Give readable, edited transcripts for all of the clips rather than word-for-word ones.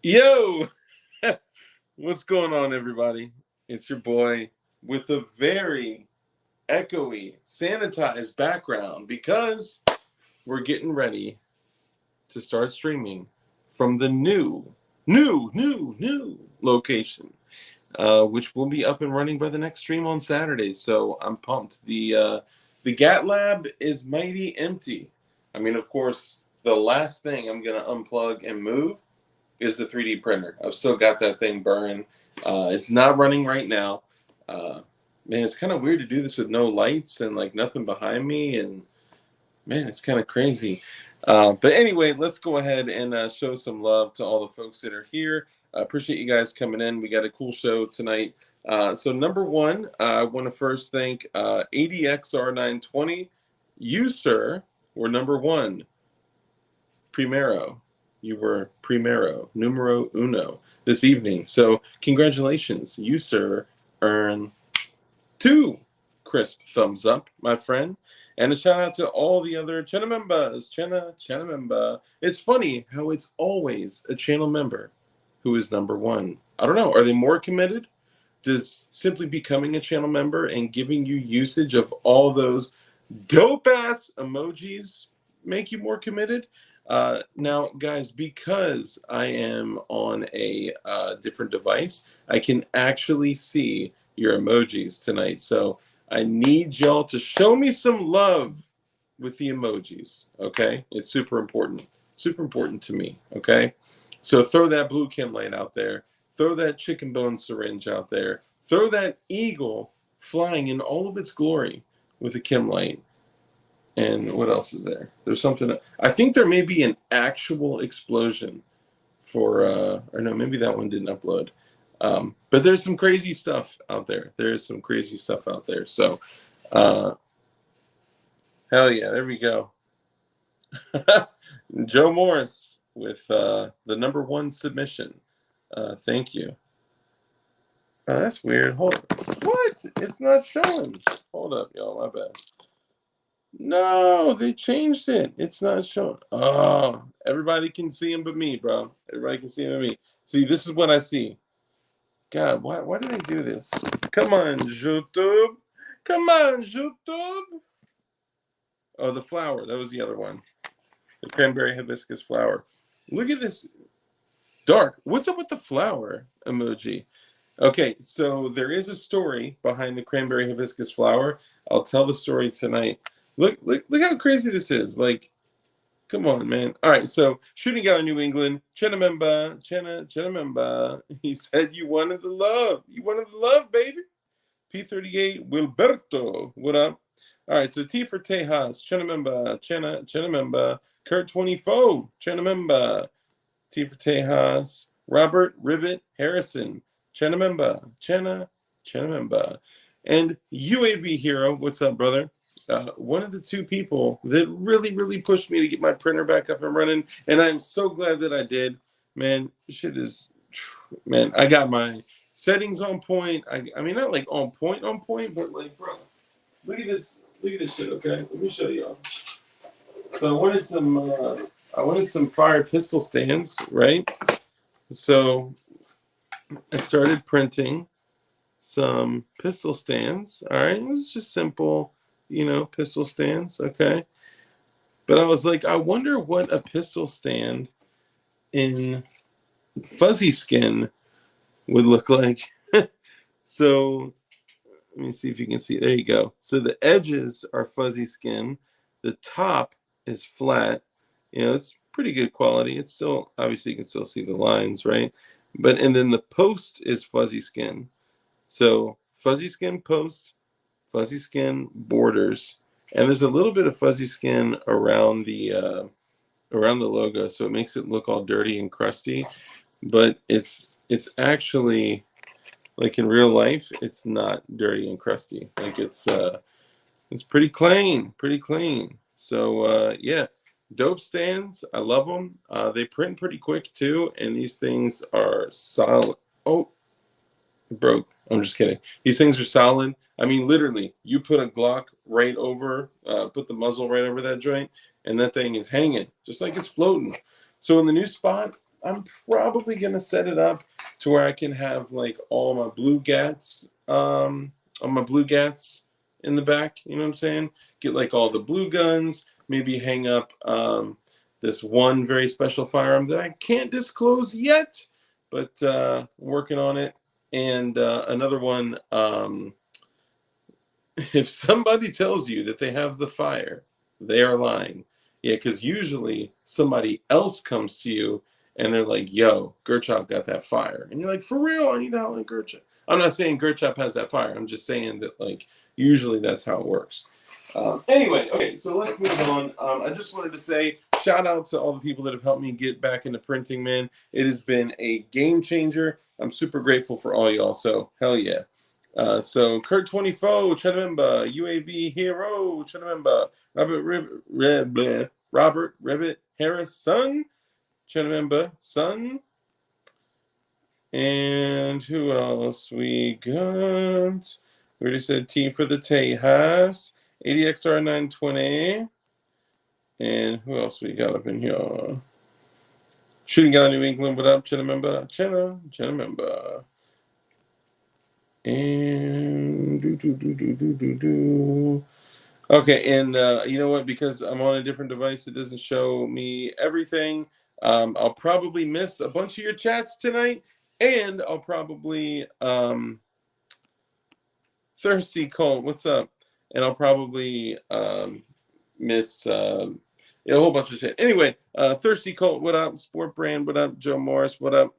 Yo, what's going on, everybody? It's your boy with a very echoey, sanitized background because we're getting ready to start streaming from the new location, which will be up and running by the next stream on Saturday. So I'm pumped. The GAT Lab is mighty empty. I mean, of course, the last thing I'm gonna unplug and move is the 3D printer. I've still got that thing burning. It's not running right now. Uh, Man, it's kind of weird to do this with no lights and like nothing behind me, and man, it's kind of crazy. But anyway, let's go ahead and show some love to all the folks that are here. I appreciate you guys coming in. We got a cool show tonight. So number one, I want to first thank ADXR920. You, sir, were number one. Primero. You were primero, numero uno this evening. So congratulations. You, sir, earn 2 crisp thumbs up, my friend. And a shout out to all the other channel members. Channel member. It's funny how it's always a channel member who is number one. I don't know. Are they more committed? Does simply becoming a channel member and giving you usage of all those dope ass emojis make you more committed? Now, guys, because I am on a different device, I can actually see your emojis tonight. So I need y'all to show me some love with the emojis, okay? It's super important to me, okay? So throw that blue chem light out there. Throw that chicken bone syringe out there. Throw that eagle flying in all of its glory with a chem light. And what else is there? There's something. I think there may be an actual explosion for, or no, maybe that one didn't upload. But there's some crazy stuff out there. So, hell yeah, there we go. Joe Morris with the number one submission. Thank you. Oh, that's weird. Hold on. What? It's not showing. Hold up, y'all. My bad. No, they changed it. It's not showing. Oh, everybody can see him but me, bro. Everybody can see him but me. See, this is what I see. God, why did they do this? Come on, YouTube. Come on, YouTube. Oh, the flower. That was the other one. The cranberry hibiscus flower. Look at this. Dark. What's up with the flower emoji? Okay, so there is a story behind the cranberry hibiscus flower. I'll tell the story tonight. Look how crazy this is. Like, come on, man. All right, so shooting out in New England, Chena member. He said you wanted the love. You wanted the love, baby. P38, Wilberto. What up? All right, so T for Tejas, Chena member. Kurt 24, Chena member. T for Tejas, Robert Ribbit Harrison, Chena member. And UAV Hero, what's up, brother? One of the 2 people that really pushed me to get my printer back up and running, and I'm so glad that I did. Man, shit is, man, I got my settings on point. I mean, not like on point, but like, bro, look at this shit. Okay, let me show y'all. So I wanted some fire pistol stands, right? So I started printing some pistol stands. All right, this is just simple, pistol stands. Okay, but I was like, I wonder what a pistol stand in fuzzy skin would look like. So let me see if you can see. There you go. So the edges are fuzzy skin. The top is flat. It's pretty good quality. It's still, obviously you can still see the lines, right? And then the post is fuzzy skin. So fuzzy skin post, fuzzy skin borders, and there's a little bit of fuzzy skin around the logo, so it makes it look all dirty and crusty. But it's actually, like in real life, it's not dirty and crusty. Like it's pretty clean. So yeah, dope stands. I love them. They print pretty quick too, and these things are solid. Oh, it broke. I'm just kidding. These things are solid. I mean, literally, you put a Glock right over, put the muzzle right over that joint, and that thing is hanging, just like it's floating. So in the new spot, I'm probably gonna set it up to where I can have like all my blue gats in the back. You know what I'm saying? Get like all the blue guns. Maybe hang up this one very special firearm that I can't disclose yet, but working on it. And another one. If somebody tells you that they have the fire, they are lying. Yeah, because usually somebody else comes to you and they're like, yo, Gerchop got that fire. And you're like, for real? I need to holler at Gerchop. I'm not saying Gerchop has that fire. I'm just saying that, like, usually that's how it works. Anyway, okay, so let's move on. I just wanted to say shout out to all the people that have helped me get back into printing, man. It has been a game changer. I'm super grateful for all y'all. So, hell yeah. So Kurt 24, Chanamemba, UAV Hero, Chanamemba, Robert Ribbit Harris, son, Chanamemba, son, and who else we got? We already said T for the Tejas, 80XR 920, and who else we got up in here? Shooting Guy New England, what up, Chanamemba, Chanamemba. And okay, and you know what? Because I'm on a different device, it doesn't show me everything. I'll probably miss a bunch of your chats tonight, and I'll probably Thirsty Colt, what's up? And I'll probably miss a whole bunch of shit. Anyway, Thirsty Colt, what up? Sport Brand, what up? Joe Morris, what up?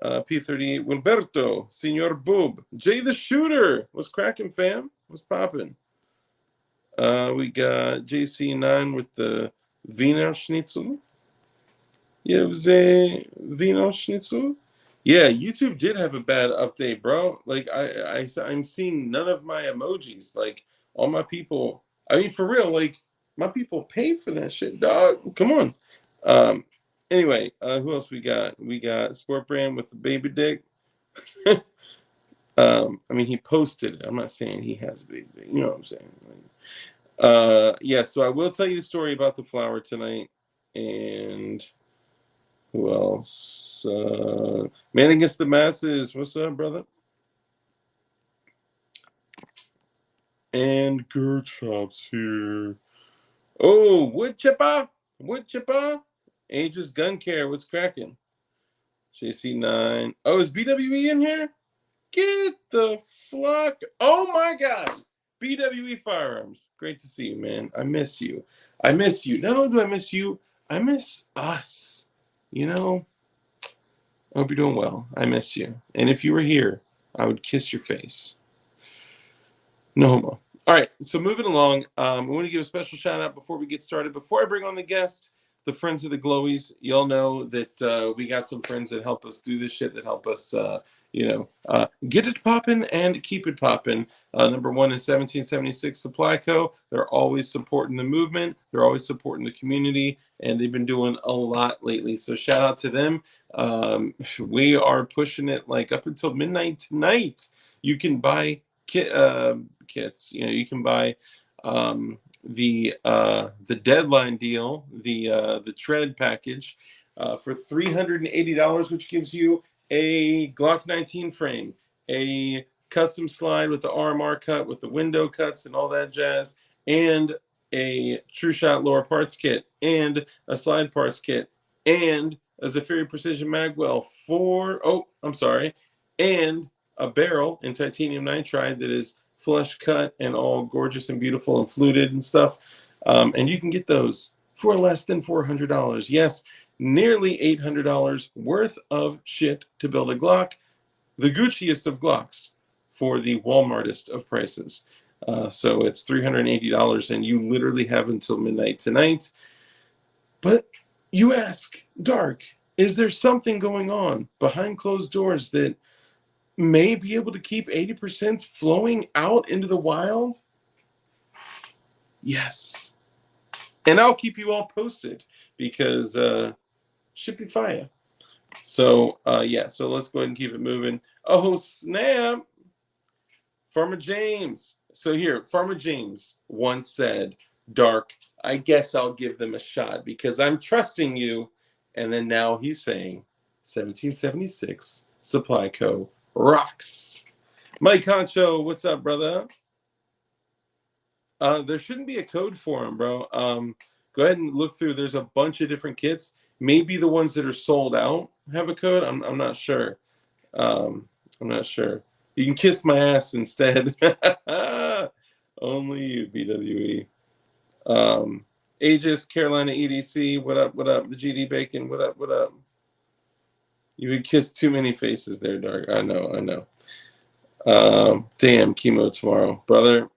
P38, Wilberto, Senor Boob, Jay the Shooter, what's cracking, fam? What's popping? We got JC9 with the Wiener Schnitzel. Yeah, it was a Wiener Schnitzel. Yeah, YouTube did have a bad update, bro. Like I'm seeing none of my emojis. Like all my people. I mean, for real. Like my people pay for that shit, dog. Come on. Anyway, who else we got? We got Sport Brand with the baby dick. I mean, he posted it. I'm not saying he has a baby dick. You know what I'm saying? Like, yeah. So I will tell you the story about the flower tonight, and who else? Man Against the Masses. What's up, brother? And Gertrude's here. Oh, Wood Chipper. Aegis Gun Care. What's cracking? JC9. Oh, is BWE in here? Get the fuck. Oh my God. BWE Firearms. Great to see you, man. I miss you. Not only do I miss you, I miss us. You know? I hope you're doing well. I miss you. And if you were here, I would kiss your face. No homo. All right, so moving along, I want to give a special shout out before we get started. Before I bring on the guest, the friends of the Glowies, y'all know that we got some friends that help us do this shit, that help us, get it popping and keep it popping. Number one is 1776 Supply Co. They're always supporting the movement. They're always supporting the community, and they've been doing a lot lately. So shout out to them. We are pushing it like up until midnight tonight. You can buy kits. You know, you can buy the deadline deal, the tread package for $380, which gives you a Glock 19 frame, a custom slide with the RMR cut with the window cuts and all that jazz, and a True Shot lower parts kit, and a slide parts kit, and a Zafiri Precision Magwell and a barrel in titanium nitride that is flush cut and all gorgeous and beautiful and fluted and stuff. And you can get those for less than $400. Yes, nearly $800 worth of shit to build a Glock, the Gucciest of Glocks for the Walmartist of prices. So it's $380, and you literally have until midnight tonight. But you ask, Dark, is there something going on behind closed doors that may be able to keep 80% flowing out into the wild? Yes. And I'll keep you all posted because should be fire. So so let's go ahead and keep it moving. Oh, snap. Farmer James. So here, Farmer James once said, Dark, I guess I'll give them a shot because I'm trusting you And then now he's saying 1776 Supply Co. rocks. Mike Concho, what's up, brother? There shouldn't be a code for them, bro. Go ahead and look through. There's a bunch of different kits. Maybe the ones that are sold out have a code. I'm not sure. I'm not sure. You can kiss my ass instead. Only you, BWE. Aegis, Carolina EDC, what up, what up? The GD Bacon, what up, what up? You would kiss too many faces there, Dark. I know, I know. Damn, chemo tomorrow. Brother,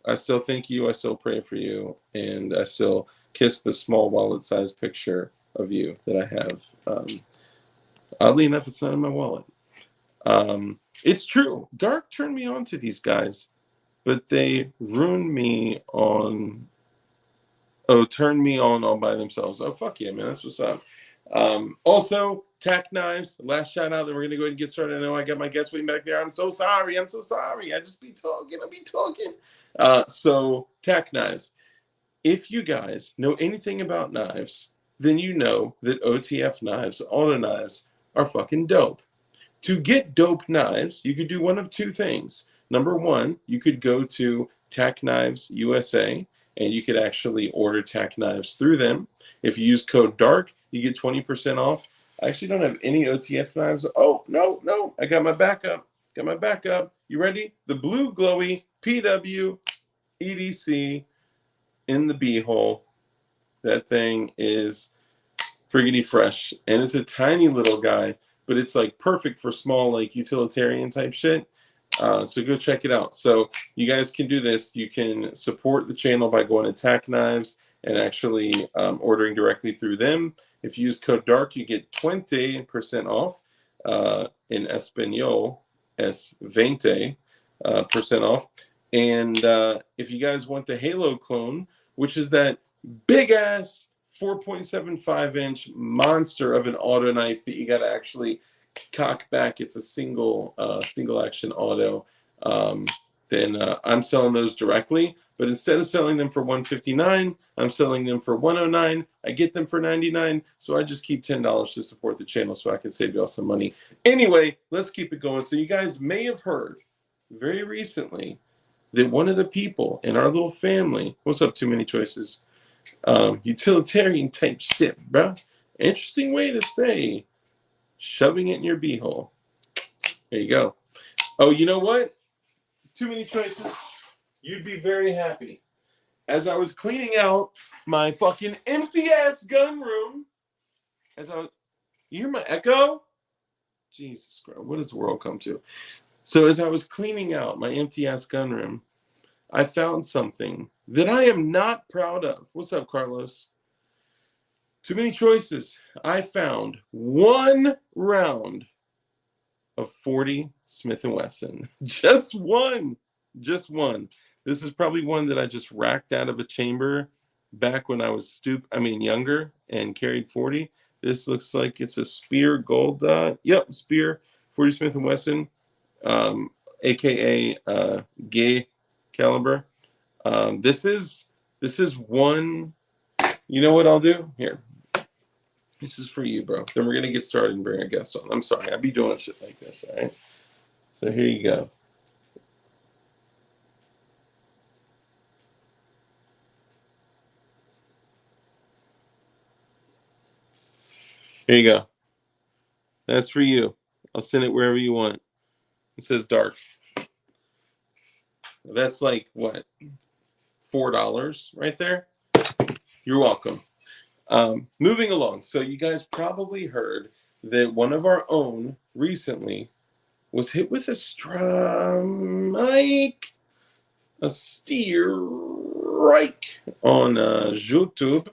I still thank you, I still pray for you, and I still kiss the small wallet-sized picture of you that I have. Oddly enough, it's not in my wallet. It's true. Dark turned me on to these guys, but they ruined me on... Oh, turn me on all by themselves. Oh, fuck yeah, man. That's what's up. Also, tack knives. Last shout out. Then we're going to go ahead and get started. I know I got my guest waiting back there. I'm so sorry. I'm so sorry. I just be talking. I be talking. So, tack knives. If you guys know anything about knives, then you know that OTF knives, auto knives, are fucking dope. To get dope knives, you could do one of two things. Number one, you could go to Tack Knives USA, and you could actually order tack knives through them. If you use code DARK, you get 20% off. I actually don't have any OTF knives. Oh, no. I got my backup. You ready? The blue glowy PW EDC in the B-hole. That thing is friggity fresh. And it's a tiny little guy, but it's like perfect for small, like utilitarian type shit. So go check it out. So you guys can do this. You can support the channel by going to Tack Knives and actually ordering directly through them. If you use code DARK, you get 20% off. In Espanol, es 20% off. And if you guys want the Halo clone, which is that big-ass 4.75-inch monster of an auto knife that you got to actually cock back, it's a single action auto, then I'm selling those directly. But instead of selling them for $159, I'm selling them for $109. I get them for $99, so I just keep $10 to support the channel so I can save y'all some money. Anyway, let's keep it going. So you guys may have heard very recently that one of the people in our little family, what's up, Too Many Choices, utilitarian type shit, bro. Interesting way to say shoving it in your beehole. There you go. Oh, you know what? Too Many Choices. You'd be very happy. As I was cleaning out my fucking empty-ass gun room, you hear my echo? Jesus Christ, what does the world come to? So as I was cleaning out my empty-ass gun room, I found something that I am not proud of. What's up, Carlos? Too Many Choices. I found one round of 40 Smith & Wesson. Just one. This is probably one that I just racked out of a chamber back when I was younger and carried 40. This looks like it's a Spear Gold Dot. Yep, Spear 40 Smith & Wesson, aka gay caliber. This is one. You know what I'll do? Here. This is for you, bro. Then we're going to get started and bring our guest on. I'm sorry. I be doing shit like this, all right? So here you go. Here you go. That's for you. I'll send it wherever you want. It says dark. That's like, what, $4 right there? You're welcome. Moving along. So you guys probably heard that one of our own recently was hit with a strike on YouTube.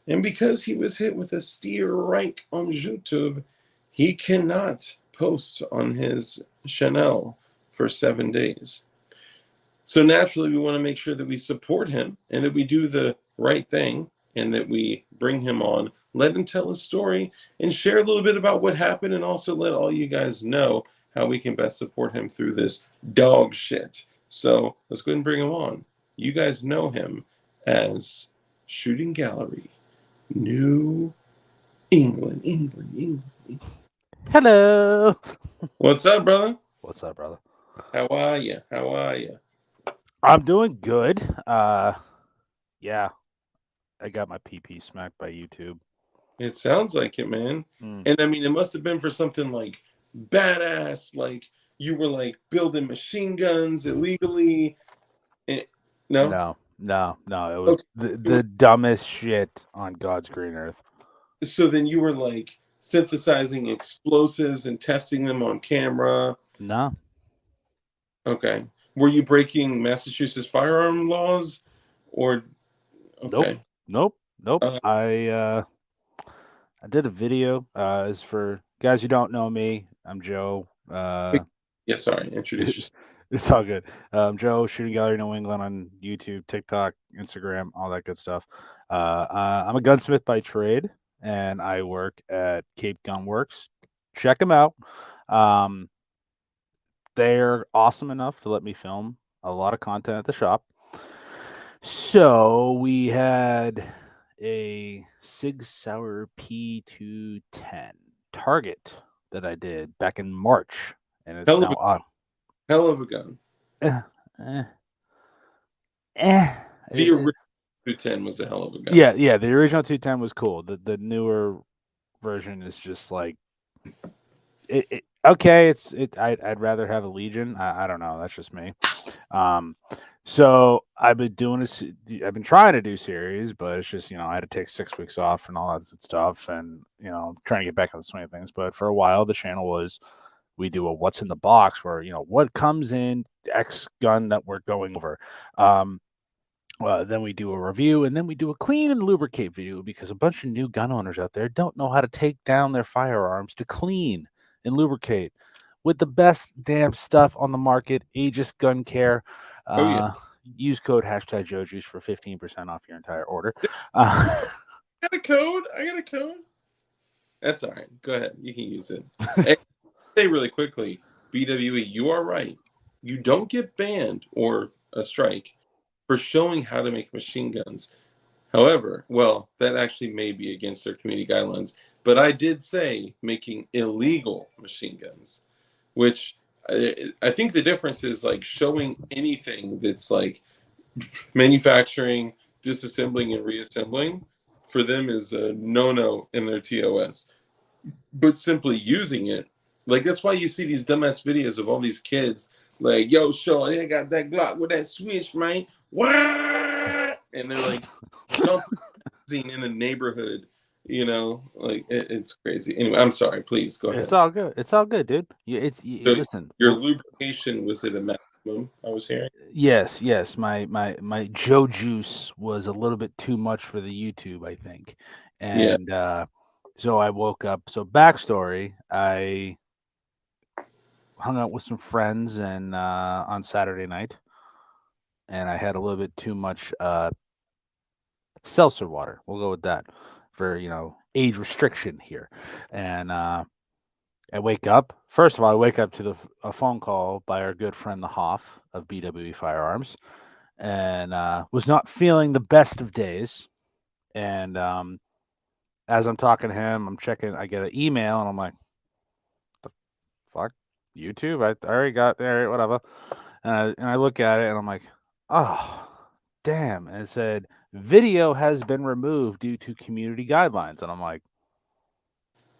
And because he was hit with a strike on YouTube, he cannot post on his channel for 7 days. So naturally, we want to make sure that we support him and that we do the right thing and that we bring him on, let him tell his story, and share a little bit about what happened, and also let all you guys know how we can best support him through this dog shit. So let's go ahead and bring him on. You guys know him as Shooting Gallery New England, England, England. Hello. What's up, brother? What's up, brother? How are you? How are you? I'm doing good. Yeah, I got my PP smacked by YouTube. It sounds like it, man. Mm. And I mean, it must have been for something like badass, like you were like building machine guns illegally. Eh, no? No. It was Okay. You the dumbest shit on God's green earth. so then you were like synthesizing explosives and testing them on camera. No, Okay. Were you breaking Massachusetts firearm laws? Or, nope, okay. nope. Uh, I did a video. Is for guys who don't know me. I'm Joe. yeah, sorry. Introduce yourself. It's all good. Joe, Shooting Gallery New England on YouTube, TikTok, Instagram, all that good stuff. I'm a gunsmith by trade, and I work at Cape Gun Works. Check them out. Um, they're awesome enough to let me film a lot of content at the shop. So we had a Sig Sauer P210 target that I did back in March, and it's Hell of a now on. hell of a gun. Eh, eh, eh. The It, original 210 was a hell of a gun. yeah. The original 210 was cool. The newer version is just like okay. I'd rather have a Legion. I don't know. That's just me. Um, so I've been doing this. I've been trying to do series, but it's just I had to take 6 weeks off and all that good stuff, and trying to get back on the swing of things. But for a while, the channel was we do a what's in the box where what comes in X gun that we're going over. Um, then we do a review, and then we do a clean and lubricate video because a bunch of new gun owners out there don't know how to take down their firearms to clean and lubricate with the best damn stuff on the market. Aegis Gun Care. Oh yeah. Uh, use code hashtag JoJuice for 15% off your entire order. Uh, I got a code. I got a code. That's all right. Go ahead. You can use it. Hey, say really quickly, BWE, you are right. You don't get banned or a strike for showing how to make machine guns. However, well, that actually may be against their community guidelines. But I did say making illegal machine guns, which I think the difference is like showing anything that's like manufacturing, disassembling, and reassembling for them is a no-no in their TOS. But simply using it, like that's why you see these dumbass videos of all these kids like, "Yo, show I got that Glock with that switch, man." What? And they're like jumping in the neighborhood. Like it's crazy. Anyway, I'm sorry. Please go it's ahead. all good. It's all good, dude. So Listen. your lubrication was at a maximum. I was hearing. Yes. My Joe juice was a little bit too much for the YouTube, I think, Yeah. and so I woke up. So backstory: I hung out with some friends and on Saturday night, and I had a little bit too much seltzer water. We'll go with that for age restriction here, and I wake up. First of all, I wake up to a phone call by our good friend the Hoff of BWE Firearms, and was not feeling the best of days. And as I'm talking to him, I'm checking. I get an email, and I'm like, "The fuck, YouTube? I already got there, whatever." And I look at it, and I'm like, "Oh, damn!" And it said video has been removed due to community guidelines, and I'm like,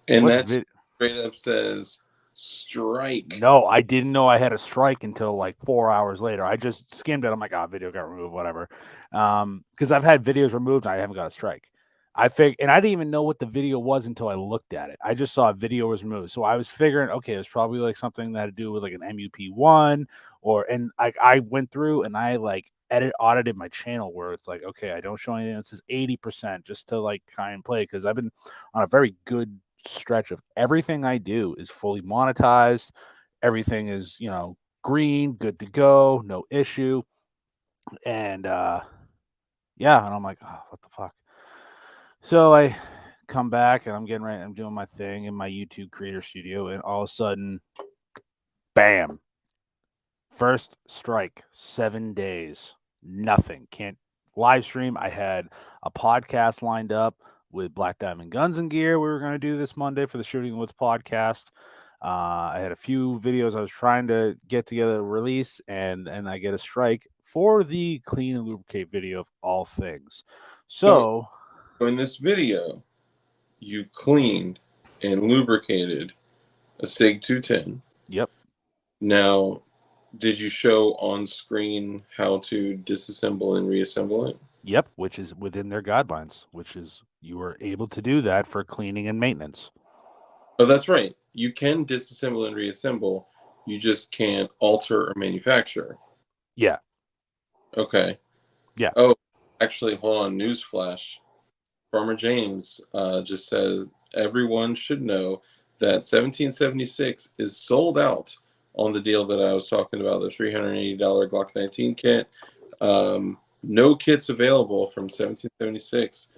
And "What that video?" straight up says strike. No, I didn't know I had a strike until like 4 hours later. I just skimmed it. I'm like, video got removed, whatever. Because I've had videos removed and I haven't got a strike. And I didn't even know what the video was until I looked at it. I just saw a video was removed. So I was figuring, okay, it was probably like something that had to do with like an MUP1 and I went through and I like audited my channel where it's like, okay, I don't show anything that says 80% just to like try and play because I've been on a very good stretch of everything I do is fully monetized. Everything is, green, good to go, no issue. And yeah, and I'm like, oh, what the fuck? So I come back and I'm getting ready, I'm doing my thing in my YouTube creator studio, and all of a sudden, bam. First strike, 7 days. Nothing. Can't live stream. I had a podcast lined up with Black Diamond Guns and Gear. We were going to do this Monday for the Shooting Woods podcast. I had a few videos I was trying to get together to release, and I get a strike for the clean and lubricate video of all things. So in this video, you cleaned and lubricated a SIG 210. Yep. Now, did you show on screen how to disassemble and reassemble it? Yep, which is within their guidelines, which is you were able to do that for cleaning and maintenance. Oh, that's right. You can disassemble and reassemble. You just can't alter or manufacture. Yeah. Okay. Yeah. Oh, actually, hold on. Newsflash. Farmer James just says everyone should know that 1776 is sold out on the deal that I was talking about, the $380 Glock 19 kit. No kits available from 1776.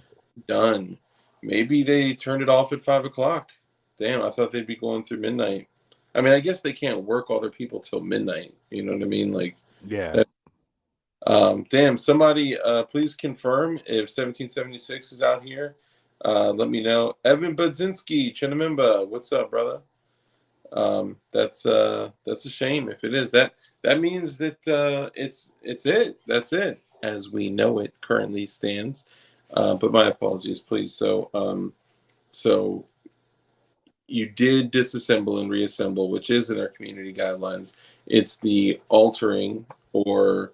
Done. Maybe they turned it off at 5 o'clock. Damn, I thought they'd be going through midnight. I mean, I guess they can't work other people till midnight. You know what I mean? Like, yeah. Damn, somebody please confirm if 1776 is out here. Let me know. Evan Budzinski, Chinamimba, what's up, brother? That's a shame if it is. That means that it's it. That's it as we know it currently stands. But my apologies, please. So you did disassemble and reassemble, which is in our community guidelines. It's the altering or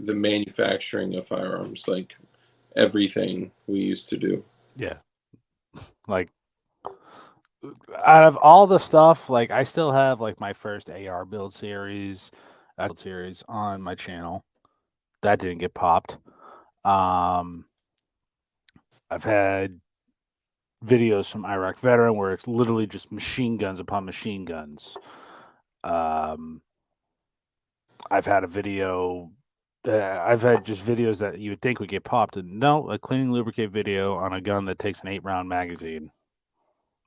the manufacturing of firearms, like everything we used to do. Yeah. Like, out of all the stuff, like, I still have, like, my first AR build series on my channel. That didn't get popped. I've had videos from Iraq Veteran where it's literally just machine guns upon machine guns. I've had a video. I've had just videos that you would think would get popped, and no, a cleaning lubricate video on a gun that takes an 8-round magazine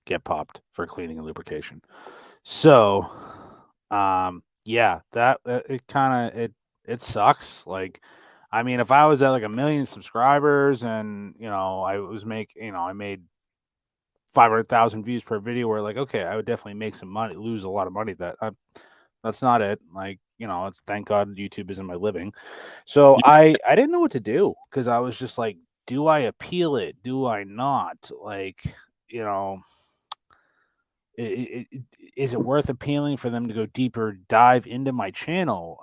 get popped for cleaning and lubrication. So, yeah, that it kind of it sucks. Like, I mean, if I was at like 1 million subscribers and I made 500,000 views per video, where like, okay, I would definitely make some money, lose a lot of money. That's not it. Like, it's thank God YouTube isn't my living. So I didn't know what to do, because I was just like, do I appeal it? Do I not? Like, is it worth appealing for them to go deeper dive into my channel?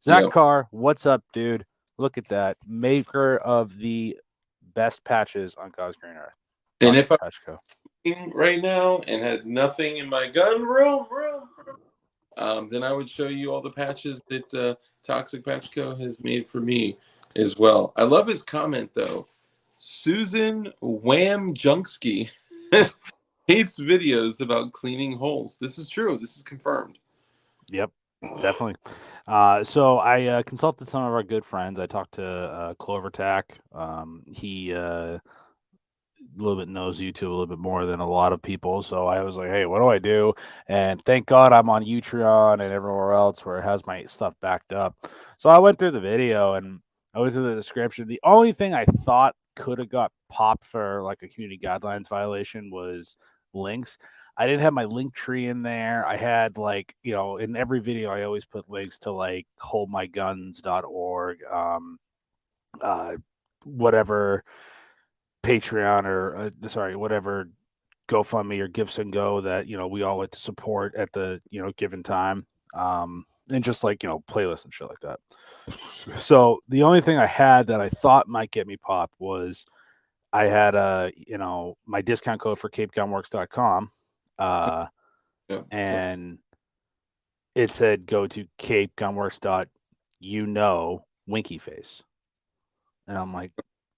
Zach Carr, what's up, dude? Look at that, maker of the best patches on God's Green Earth. And if I'm right now and had nothing in my gun room, then I would show you all the patches that Toxic Patch Co. has made for me as well. I love his comment, though. Susan Wham Junksky hates videos about cleaning holes. This is true. This is confirmed. Yep, definitely. So I consulted some of our good friends. I talked to Clovertac. He a little bit knows YouTube a little bit more than a lot of people. So I was like, hey, what do I do? And thank God I'm on Utreon and everywhere else where it has my stuff backed up. So I went through the video and I was in the description. The only thing I thought could have got popped for like a community guidelines violation was links. I didn't have my link tree in there. I had like, in every video, I always put links to like holdmyguns.org, whatever Patreon or whatever GoFundMe or Gifts and Go that, we all like to support at the, given time. And just like, playlists and shit like that. So the only thing I had that I thought might get me popped was I had my discount code for capegunworks.com. And it said go to capegunworks., winky face. And I'm like,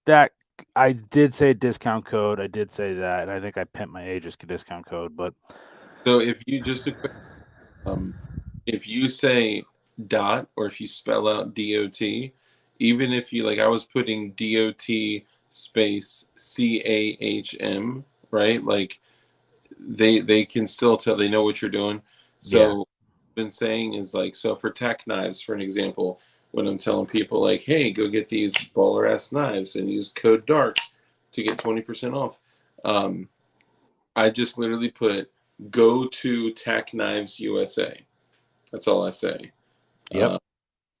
that I did say discount code. I did say that, and I think I pimped my Aegis discount code. But so if you just if you say dot or if you spell out DOT, even if you I was putting DOT space CAHM, right? Like they can still tell, they know what you're doing. So what I've been saying is so for tack knives, for an example, when I'm telling people hey, go get these baller ass knives and use code DARK to get 20% off. Um, I just literally put go to Tack Knives USA. That's all I say. Yep.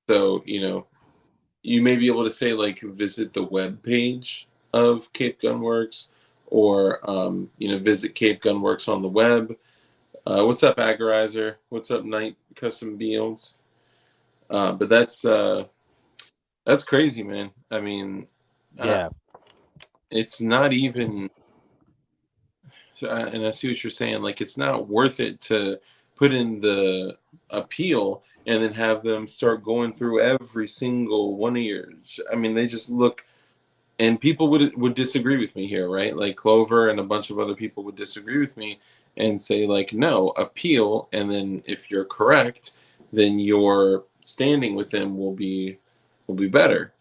So, you may be able to say like visit the web page of Cape Gunworks, or visit Cape Gunworks on the web. What's up, Agorizer? What's up, Night Custom Beals? But that's crazy, man. I mean, Yeah. it's not even. And I see what you're saying. Like, it's not worth it to put in the appeal and then have them start going through every single one of yours. I mean, they just look, and people would disagree with me here, right? Like Clover and a bunch of other people would disagree with me and say like, no, appeal, and then if you're correct, then your standing with them will be better.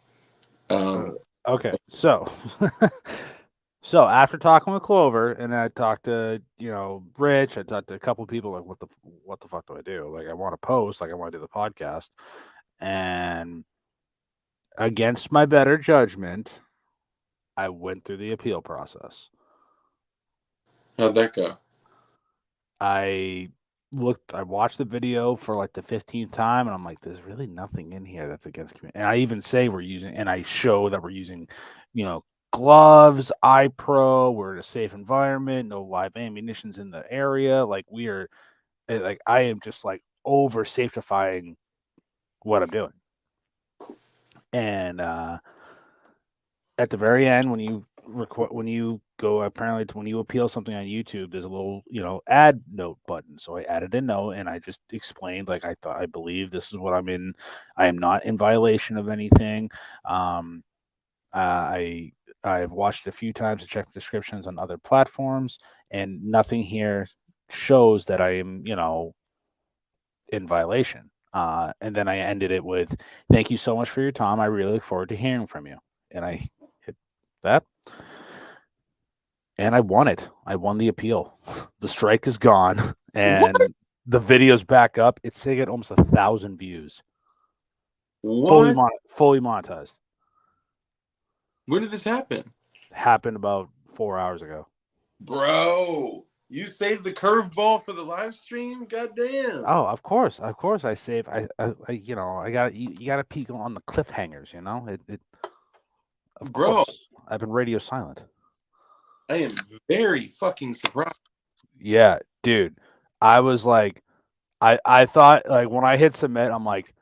Okay. So, so after talking with Clover, and I talked to Rich, I talked to a couple of people like, what the fuck do I do? Like, I want to post, like, I want to do the podcast, and against my better judgment, I went through the appeal process. How'd that go? I watched the video for like the 15th time, and I'm like, there's really nothing in here that's against community. And I even say and I show that we're using, gloves, eye pro, we're in a safe environment, no live ammunitions in the area. Like like I am just like over safetifying what I'm doing. And at the very end, when you when you appeal something on YouTube, there's a little add note button. So I added a note, and I just explained like I believe this is what I'm in. I am not in violation of anything. um I've watched it a few times to check descriptions on other platforms, and nothing here shows that I am in violation. And then I ended it with, thank you so much for your time, I really look forward to hearing from you. And I hit that, and I won it. I won the appeal. The strike is gone, What? and the video's back up. It's sitting at almost 1,000 views, What? fully monetized. When did this happen? Happened about 4 hours ago. Bro, you saved the curveball for the live stream? Goddamn. Oh, of course, I save. I got you got to peek on the cliffhangers. Of Bro, course, I've been radio silent. I am very fucking surprised. Yeah, dude. I was like, I thought like when I hit submit, I'm like,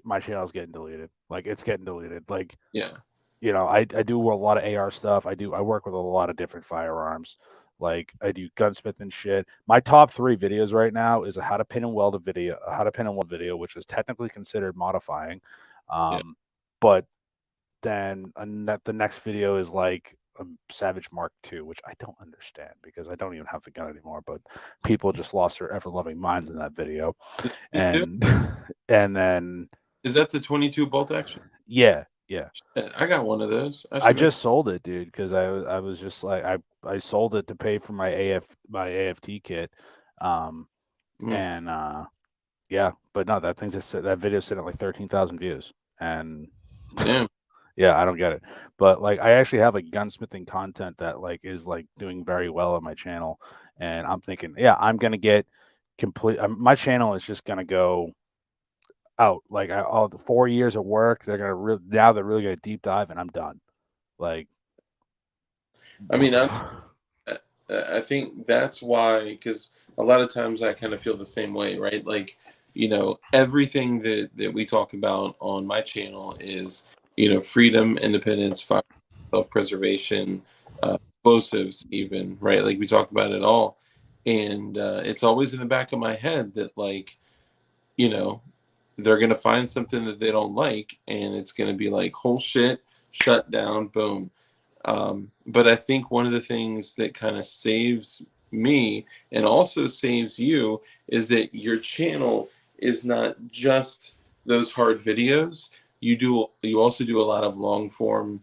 my channel's getting deleted. Like it's getting deleted. Like Yeah. I do a lot of AR stuff. I work with a lot of different firearms. Like I do gunsmith and shit. My top 3 videos right now is a how to pin and weld video, which is technically considered modifying. Yeah. But then the next video is like a Savage Mark II, which I don't understand because I don't even have the gun anymore. But people just lost their ever loving minds in that video, The 22? and and then Is that the 22 bolt action? yeah. Shit, I got one of those. I I should make. just sold it, dude, because I was just like I sold it to pay for my AFT kit, um, Mm, and yeah, but no, that video's sitting at like 13,000 views, and damn. yeah, I don't get it, but like I actually have like gunsmithing content that like is like doing very well on my channel, and I'm thinking, yeah, I'm gonna get complete. My channel is just gonna go out like all the 4 years of work. Now they're really gonna deep dive, and I'm done. Like I mean, I think that's why, because a lot of times I kind of feel the same way, right? Like, everything that we talk about on my channel is, freedom, independence, fire, self-preservation, explosives, even, right? Like we talk about it all. And it's always in the back of my head that, like, you know, they're going to find something that they don't like, and it's going to be like, whole shit, shut down, boom. But I think one of the things that kind of saves me and also saves you is that your channel is not just those hard videos. You also do a lot of long form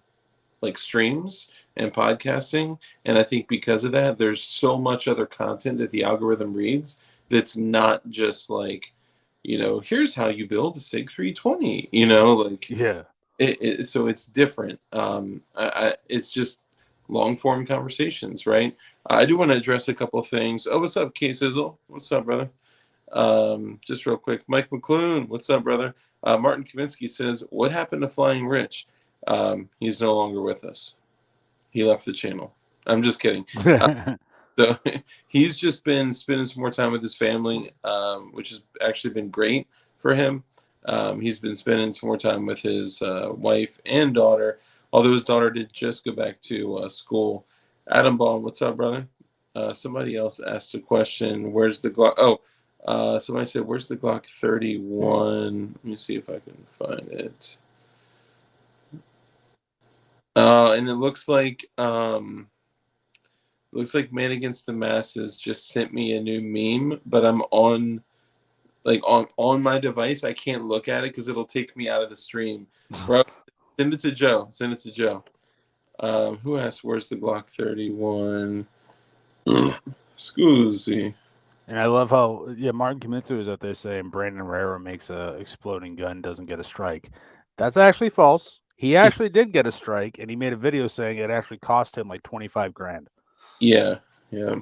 like streams and podcasting. And I think because of that, there's so much other content that the algorithm reads that's not just like, here's how you build a SIG 320, like yeah. so it's different. It's just long form conversations, right? I do want to address a couple of things. Oh, what's up, K Sizzle? What's up, brother? Just real quick, Mike McClune, what's up, brother? Martin Kaminsky says, "What happened to Flying Rich? He's no longer with us. He left the channel." I'm just kidding. So he's just been spending some more time with his family, which has actually been great for him. He's been spending some more time with his wife and daughter, although his daughter did just go back to school. Adam Ball, what's up, brother? Somebody else asked a question. Where's the Glock? Oh, somebody said, "Where's the Glock 31?" Let me see if I can find it. And it looks like Man Against the Masses just sent me a new meme, but I'm on my device. I can't look at it because it'll take me out of the stream. Bro, send it to Joe. Send it to Joe. Who asked where's the Glock 31? Scusi. And I love how Martin Kaminsky was out there saying Brandon Herrera makes a exploding gun, doesn't get a strike. That's actually false. He actually did get a strike, and he made a video saying it actually cost him like 25 grand. Yeah, yeah.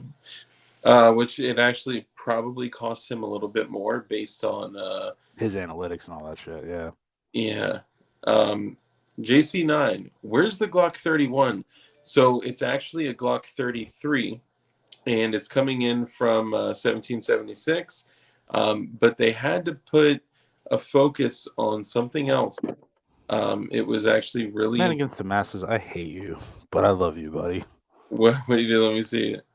Which it actually probably cost him a little bit more based on his analytics and all that shit. Yeah. Yeah. JC9, where's the Glock 31? So it's actually a Glock 33, and it's coming in from 1776. But they had to put a focus on something else. It was actually really Man Against the Masses. I hate you, but I love you, buddy. What do you do? Let me see it.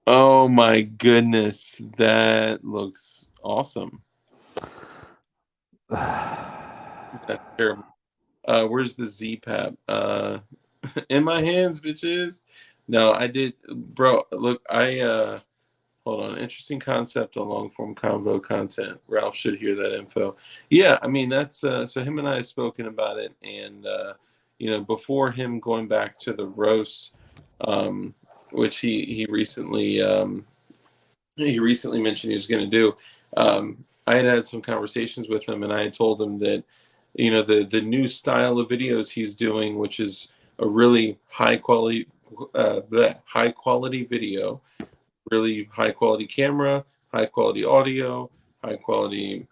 Oh my goodness, that looks awesome. That's terrible. Where's the Z-Pap? In my hands, bitches. No, I did, bro. Look, hold on. Interesting concept on long form convo content. Ralph should hear that info. Yeah, I mean that's so him and I have spoken about it, and before him going back to the roast, which he recently mentioned he was going to do. I had some conversations with him, and I had told him that the new style of videos he's doing, which is a really high quality video, really high quality camera, high quality audio, high quality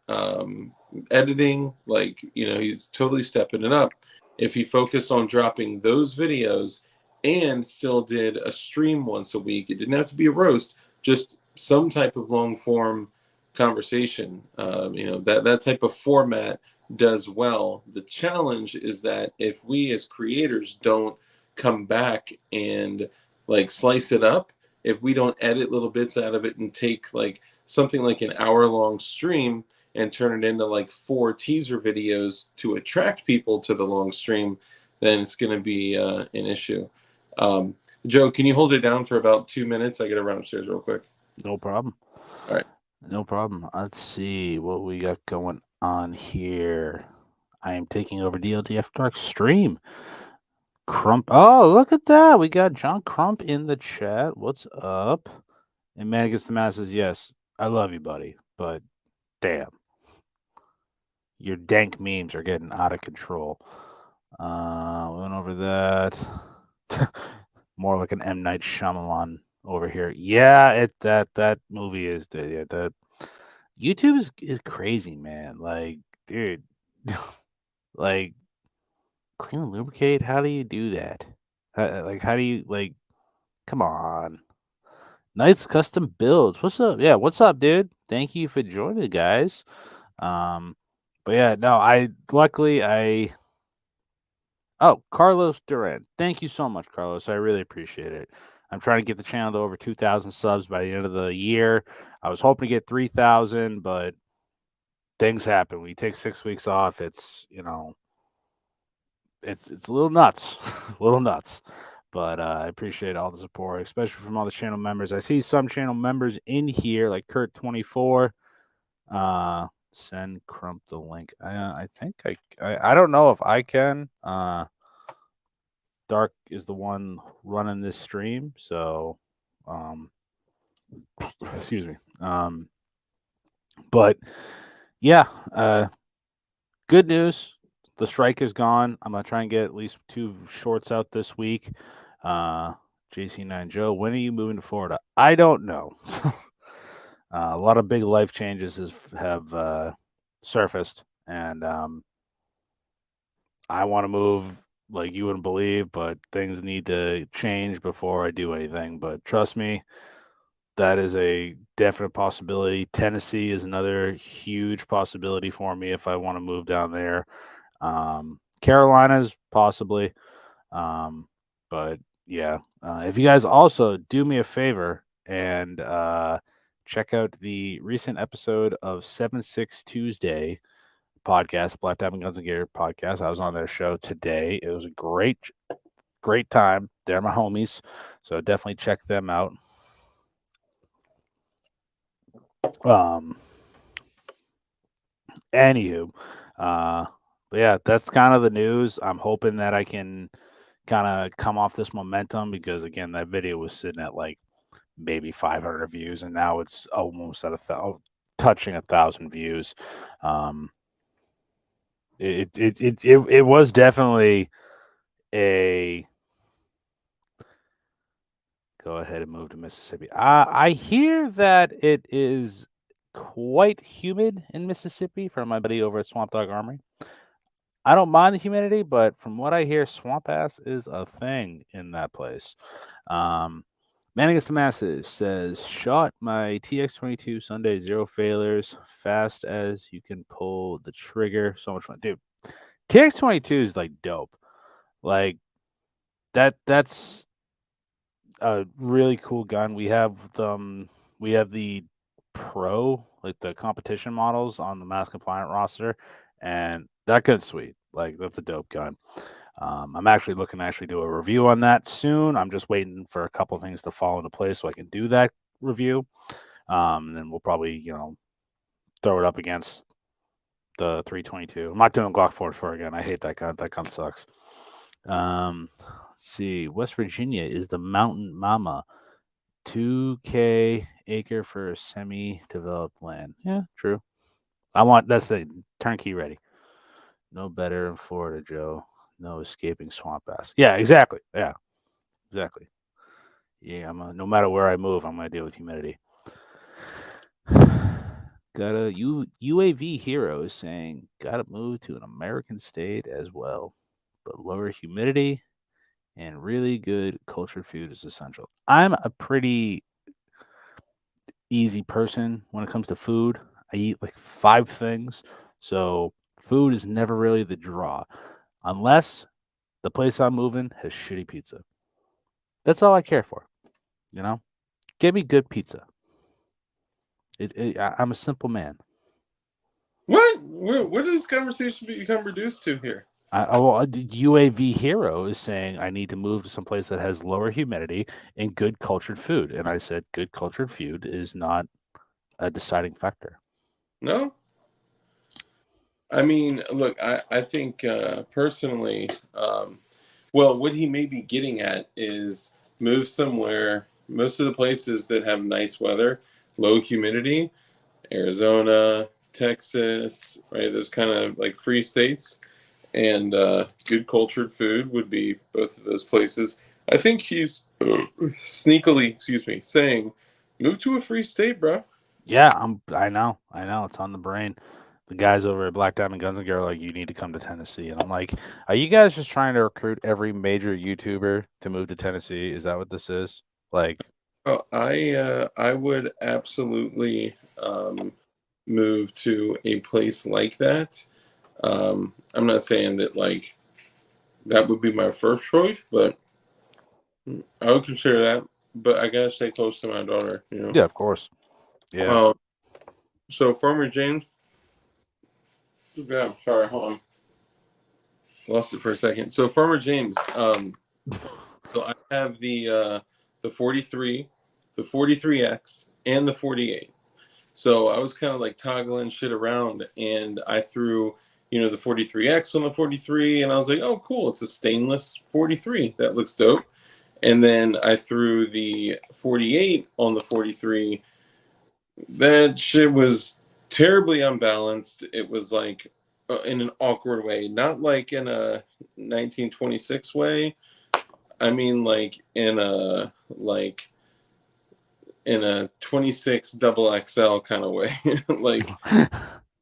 editing. Like he's totally stepping it up. If he focused on dropping those videos and still did a stream once a week, it didn't have to be a roast, just some type of long form conversation. That type of format does well. The challenge is that if we as creators don't come back and like slice it up, if we don't edit little bits out of it and take like something like an hour-long stream and turn it into like 4 teaser videos to attract people to the long stream, then it's going to be an issue. Joe, can you hold it down for about 2 minutes? I got to run upstairs real quick. No problem. All right. No problem. Let's see what we got going on here. I am taking over DLD After Dark stream. Crump. Oh, look at that. We got John Crump in the chat. What's up? And Man Against the Masses, yes. I love you, buddy. But damn. Your dank memes are getting out of control. We went over that. More like an M. Night Shyamalan over here. Yeah, that movie is that YouTube is crazy, man. Like, dude, like clean and lubricate. How do you do that? How do you like? Come on, Knights Custom Builds. What's up? Yeah, what's up, dude? Thank you for joining, guys. But yeah, no, Oh, Carlos Duran. Thank you so much, Carlos. I really appreciate it. I'm trying to get the channel to over 2,000 subs by the end of the year. I was hoping to get 3,000, but things happen. We take 6 weeks off. It's it's a little nuts, a little nuts. But I appreciate all the support, especially from all the channel members. I see some channel members in here, like Kurt24. Send Crump the link. I think I don't know if I can. Dark is the one running this stream, so excuse me. But yeah, good news. the strike is gone. I'm gonna try and get at least 2 shorts out this week. JC9 Joe, when are you moving to Florida? I don't know. A lot of big life changes have surfaced, and I want to move like you wouldn't believe, but things need to change before I do anything. But trust me, that is a definite possibility. Tennessee is another huge possibility for me if I want to move down there. Carolinas possibly, but yeah. If you guys also do me a favor and check out the recent episode of 7-6 Tuesday podcast, Black Diamond Guns and Gear podcast. I was on their show today. It was a great time. They're my homies, so definitely check them out. Anywho, but yeah, that's kind of the news. I'm hoping that I can kind of come off this momentum because again, that video was sitting at like maybe 500 views, and now it's almost at touching 1,000 views. It was definitely a go ahead and move to Mississippi. I hear that it is quite humid in Mississippi from my buddy over at Swamp Dog Armory. I don't mind the humidity, but from what I hear, swamp ass is a thing in that place. Man Against the Masses says, shot my TX22 Sunday, 0 failures, fast as you can pull the trigger. So much fun. Dude, TX22 is like dope. Like that's a really cool gun. We have the pro, like the competition models on the mass compliant roster, and that gun's sweet. Like that's a dope gun. I'm actually looking to actually do a review on that soon. I'm just waiting for a couple things to fall into place so I can do that review. And then we'll probably, throw it up against the 322. I'm not doing Glock 44 again. I hate that gun. That gun sucks. Let's see. West Virginia is the mountain mama. 2K acre for semi-developed land. Yeah, true. That's the turnkey ready. No better in Florida, Joe. No escaping swamp ass. Yeah, exactly. Yeah, exactly. Yeah, no matter where I move, I'm gonna deal with humidity. UAV hero is saying gotta move to an American state as well, but lower humidity and really good cultured food is essential. I'm a pretty easy person when it comes to food. I eat like 5 things, so food is never really the draw, unless the place I'm moving has shitty pizza. That's all I care for. Give me good pizza. I'm a simple man. What does this conversation become reduced to here? UAV hero is saying I need to move to some place that has lower humidity and good cultured food, and I said good cultured food is not a deciding factor. No. I mean, look, I think personally, well, what he may be getting at is move somewhere. Most of the places that have nice weather, low humidity, Arizona, Texas, right? Those kind of like free states, and good cultured food would be both of those places. I think he's sneakily, excuse me, saying, move to a free state, bro. Yeah, I know, it's on the brain. The guys over at Black Diamond Guns and Gear are like, you need to come to Tennessee, and I'm like, are you guys just trying to recruit every major YouTuber to move to Tennessee? Is that what this is? Like, Oh, I would absolutely move to a place like that. I'm not saying that like that would be my first choice, but I would consider that. But I gotta stay close to my daughter, yeah, of course, yeah. So Farmer James, yeah, sorry, hold on, lost it for a second. So Farmer James, so I have the 43, the 43X, and the 48. So I was kind of like toggling shit around, and I threw, the 43X on the 43, and I was like, oh, cool, it's a stainless 43. That looks dope. And then I threw the 48 on the 43. That shit was terribly unbalanced. It was like in an awkward way, not like in a 1926 way. I mean, in a 26 double XL kind of way, like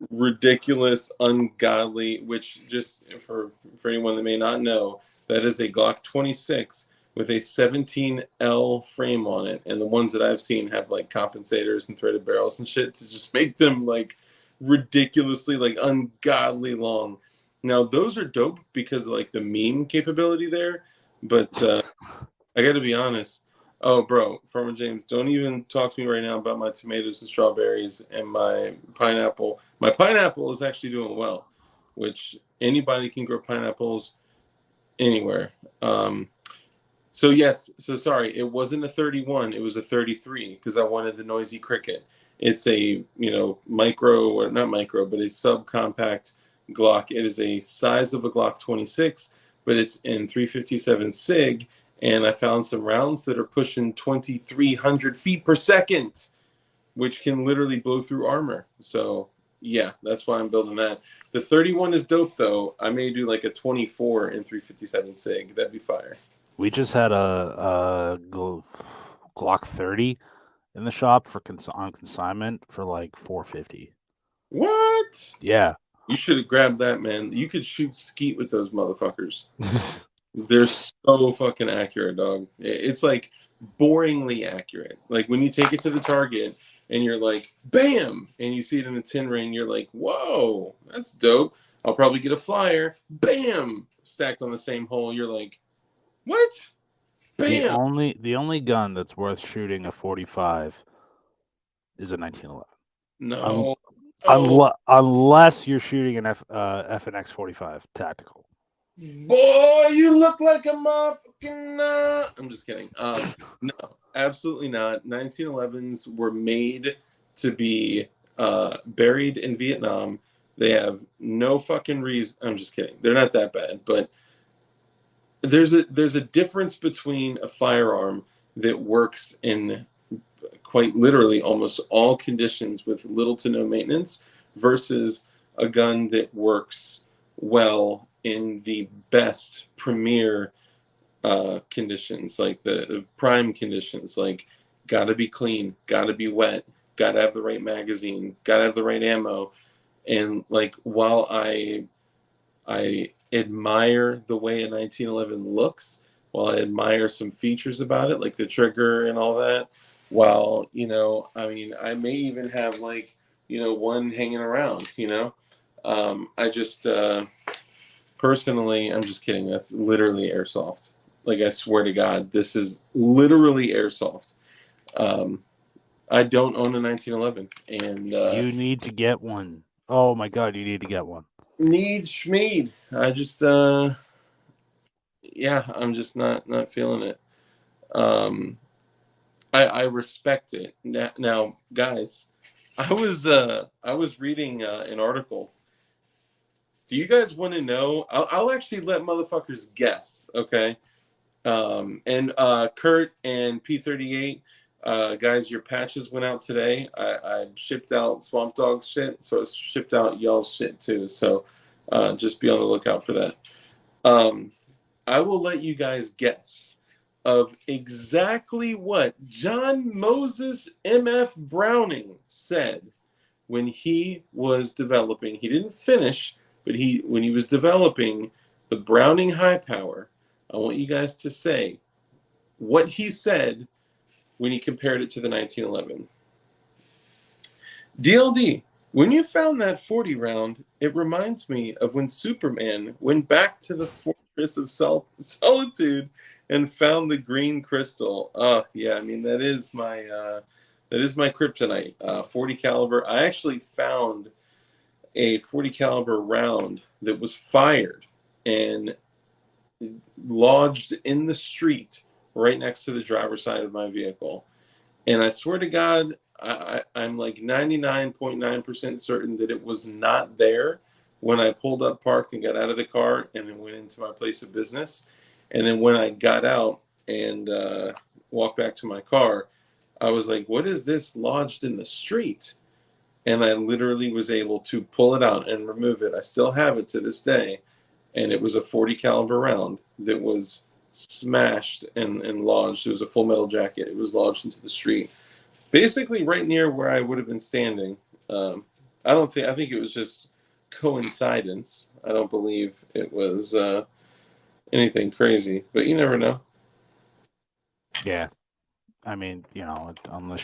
ridiculous, ungodly. Which, just for anyone that may not know, that is a Glock 26 with a 17L frame on it, and the ones that I've seen have like compensators and threaded barrels and shit to just make them like ridiculously like ungodly long. Now those are dope because of like the meme capability there, but I got to be honest. Oh, bro, Farmer James, don't even talk to me right now about my tomatoes and strawberries and my pineapple. My pineapple is actually doing well, which anybody can grow pineapples anywhere. So yes, so sorry, it wasn't a 31, it was a 33 because I wanted the noisy cricket. It's a, micro, or not micro, but a subcompact Glock. It is a size of a Glock 26, but it's in 357 SIG, and I found some rounds that are pushing 2,300 feet per second, which can literally blow through armor. So yeah, that's why I'm building that. The 31 is dope though. I may do like a 24 in 357 SIG. That'd be fire. We just had a Glock 30 in the shop for on consignment for like 450. What? Yeah. You should have grabbed that, man. You could shoot skeet with those motherfuckers. They're so fucking accurate, dog. It's like boringly accurate. Like when you take it to the target and you're like, bam, and you see it in a 10 ring, you're like, whoa, that's dope. I'll probably get a flyer, bam, stacked on the same hole. You're like, what? Bam. The only gun that's worth shooting a 45 is a 1911. No. Oh. Unless you're shooting an FNX 45 tactical. Boy, you look like a motherfucking. I'm just kidding. No, absolutely not. 1911s were made to be buried in Vietnam. They have no fucking reason. I'm just kidding. They're not that bad, but there's a difference between a firearm that works in quite literally almost all conditions with little to no maintenance versus a gun that works well in the best premier conditions, like the prime conditions, like gotta be clean, gotta be wet, gotta have the right magazine, gotta have the right ammo. And like while I admire the way a 1911 looks, while I admire some features about it, like the trigger and all that, while, I mean, I may even have like, one hanging around, I just, personally, I'm just kidding. That's literally airsoft. Like, I swear to God, this is literally airsoft. I don't own a 1911, and you need to get one. Oh my God, you need to get one. Need schmeed. I just, yeah, I'm just not feeling it. I respect it. Now, guys, I was reading an article. Do you guys want to know? I'll actually let motherfuckers guess, okay? And Kurt and P38, guys, your patches went out today. I shipped out Swamp Dog's shit, so I shipped out y'all's shit too. So just be on the lookout for that. I will let you guys guess of exactly what John Moses M.F. Browning said when he was developing. He didn't finish, but when he was developing the Browning High Power. I want you guys to say what he said when he compared it to the 1911. DLD, when you found that 40 round, it reminds me of when Superman went back to the Fortress of Solitude and found the green crystal. Yeah, I mean that is my kryptonite. 40 caliber. I actually found a 40 caliber round that was fired and lodged in the street right next to the driver's side of my vehicle. And I swear to God, I'm like 99.9% certain that it was not there when I pulled up, parked, and got out of the car and then went into my place of business. And then when I got out and walked back to my car, I was like, what is this lodged in the street? and I literally was able to pull it out and remove it. I still have it to this day, and it was a 40 caliber round that was smashed and lodged. It was a full metal jacket. It was lodged into the street, basically right near where I would have been standing. I don't think. I think it was just coincidence. I don't believe it was anything crazy, but you never know. Yeah, I mean, unless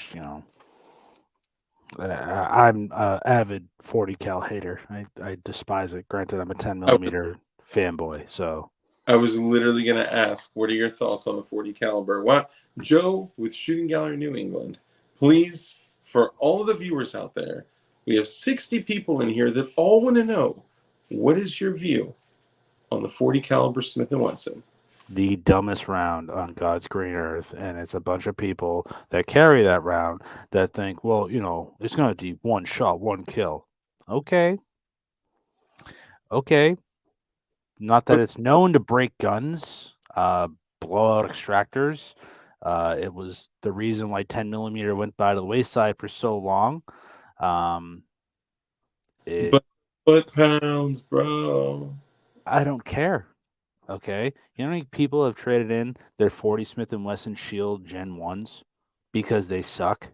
I'm a avid 40 cal hater. I despise it. Granted, I'm a 10 I was millimeter fanboy, so I was literally going to ask, what are your thoughts on the 40 caliber? What, Joe with Shooting Gallery New England? Please, for all the viewers out there, we have 60 people in here that all want to know, what is your view on the 40 caliber Smith and Wesson? the dumbest round on God's green earth, and it's a bunch of people that carry that round that think, well, it's going to be one shot, one kill. Okay, okay. Not that But it's known to break guns, blow out extractors. It was the reason why 10 millimeter went by the wayside for so long. Um, it, but foot pounds, bro. I don't care. Okay, you know how many people have traded in their 40 Smith and Wesson Shield Gen ones because they suck.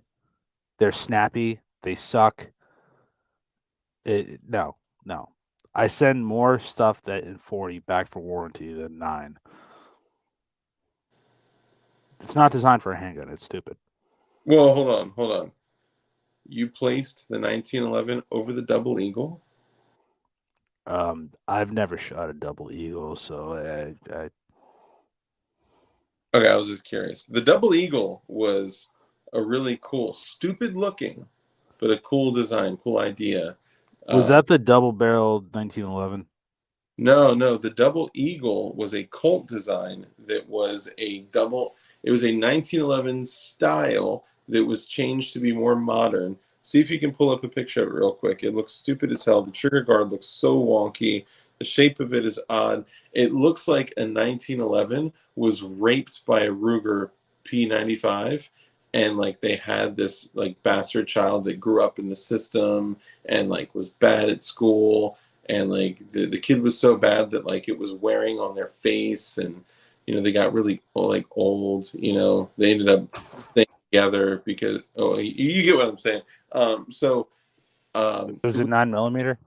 They're snappy. They suck. No, no. I send more stuff that in 40 back for warranty than 9. It's not designed for a handgun. It's stupid. Well, hold on. You placed the 1911 over the Double Eagle? I've never shot a double eagle, so Okay, I was just curious. The Double Eagle was a really cool, stupid looking, but a cool design, cool idea. was Uh, that the double barreled 1911? no, the Double Eagle was a Colt design that was a double. It was a 1911 style that was changed to be more modern. See if you can pull up a picture of it real quick. It looks stupid as hell. The trigger guard looks so wonky. The shape of it is odd. It looks like a 1911 was raped by a Ruger P95, and like they had this like bastard child that grew up in the system and like was bad at school, and like the kid was so bad that like it was wearing on their face, and they got really like old. They ended up staying together because you get what I'm saying. So Was it 9 millimeter?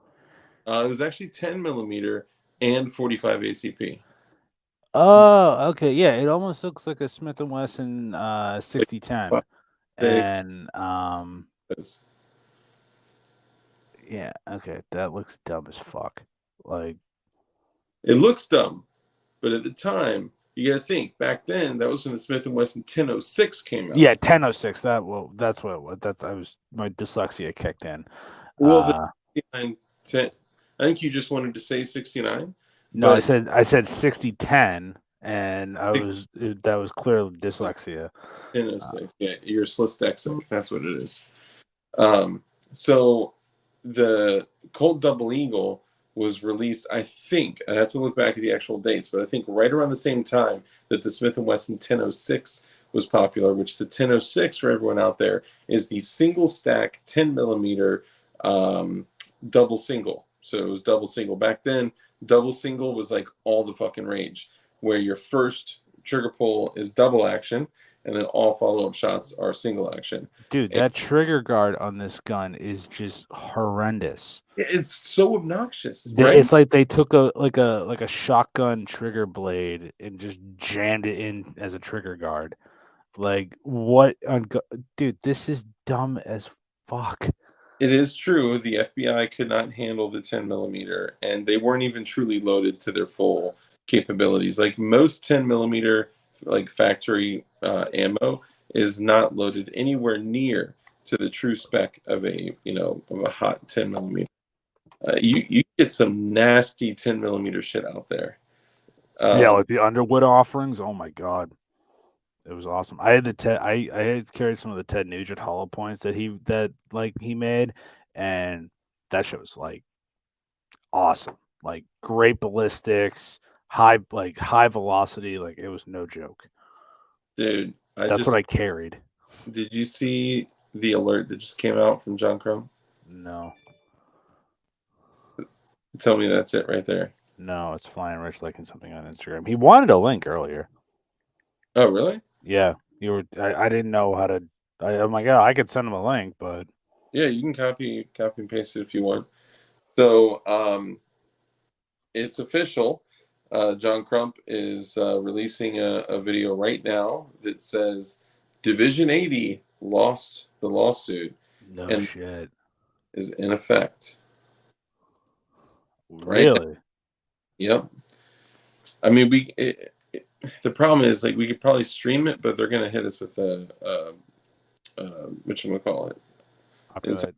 it was actually 10 millimeter and 45 ACP. Oh, okay, yeah. It almost looks like a Smith and Wesson Like 6010, 5, 6. and yeah, okay, that looks dumb as fuck. Like, It looks dumb, but at the time, you got to think back then that was when the Smith and Wesson 1006 came out. yeah, 1006. That's what it was. I was my dyslexia kicked in. Well, the 69, 10, I think you just wanted to say 69, No, but I said 6010, and that was clearly dyslexia. 1006. Yeah, you're dyslexic. That's what it is. So the Colt Double Eagle was released, I think, I'd have to look back at the actual dates, but I think right around the same time that the Smith & Wesson 1006 was popular, which the 1006, for everyone out there, is the single stack 10 millimeter double single. So it was double single. Back then, double single was like all the fucking rage, where your first trigger pull is double action, and then all follow-up shots are single action. Dude, And that trigger guard on this gun is just horrendous. it's so obnoxious, right? It's like they took a shotgun trigger blade and just jammed it in as a trigger guard. Like what? Dude, this is dumb as fuck. It is true. The FBI could not handle the 10 millimeter, and they weren't even truly loaded to their full capabilities. Like most 10 millimeter, like factory ammo, is not loaded anywhere near to the true spec of a hot 10 millimeter. You get some nasty 10 millimeter shit out there. Yeah, Um, like the Underwood offerings. Oh my god, it was awesome. I had the I had carried some of the Ted Nugent hollow points that he made, and that shit was like awesome. Like great ballistics, high velocity. Like it was no joke. dude, That's what I carried. did you see the alert that just came out from John Crumb? No. Tell me that's it right there. No, it's Flying Rich liking something on Instagram. He wanted a link earlier. Oh, really? Yeah, you were. I didn't know how to. I'm like, oh, I could send him a link, but Yeah, you can copy and paste it if you want. So, it's official. John Crump is releasing a video right now that says Division 80 lost the lawsuit no and shit. is in effect. Right now. Really? Yep. I mean, the problem is like we could probably stream it, but they're gonna hit us with a whatchamacallit. It's Copyright.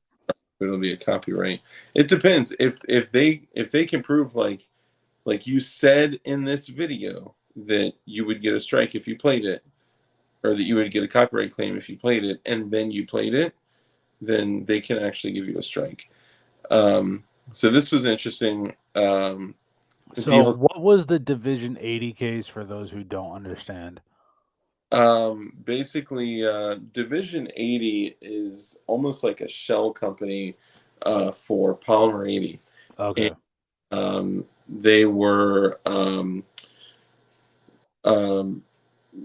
it'll be a copyright. It depends if they can prove like you said in this video that you would get a strike if you played it, or that you would get a copyright claim if you played it, and then you played it, then they can actually give you a strike. So this was interesting. So, what was the Division 80 case for those who don't understand? Basically, Division 80 is almost like a shell company for Polymer 80. Okay. And they were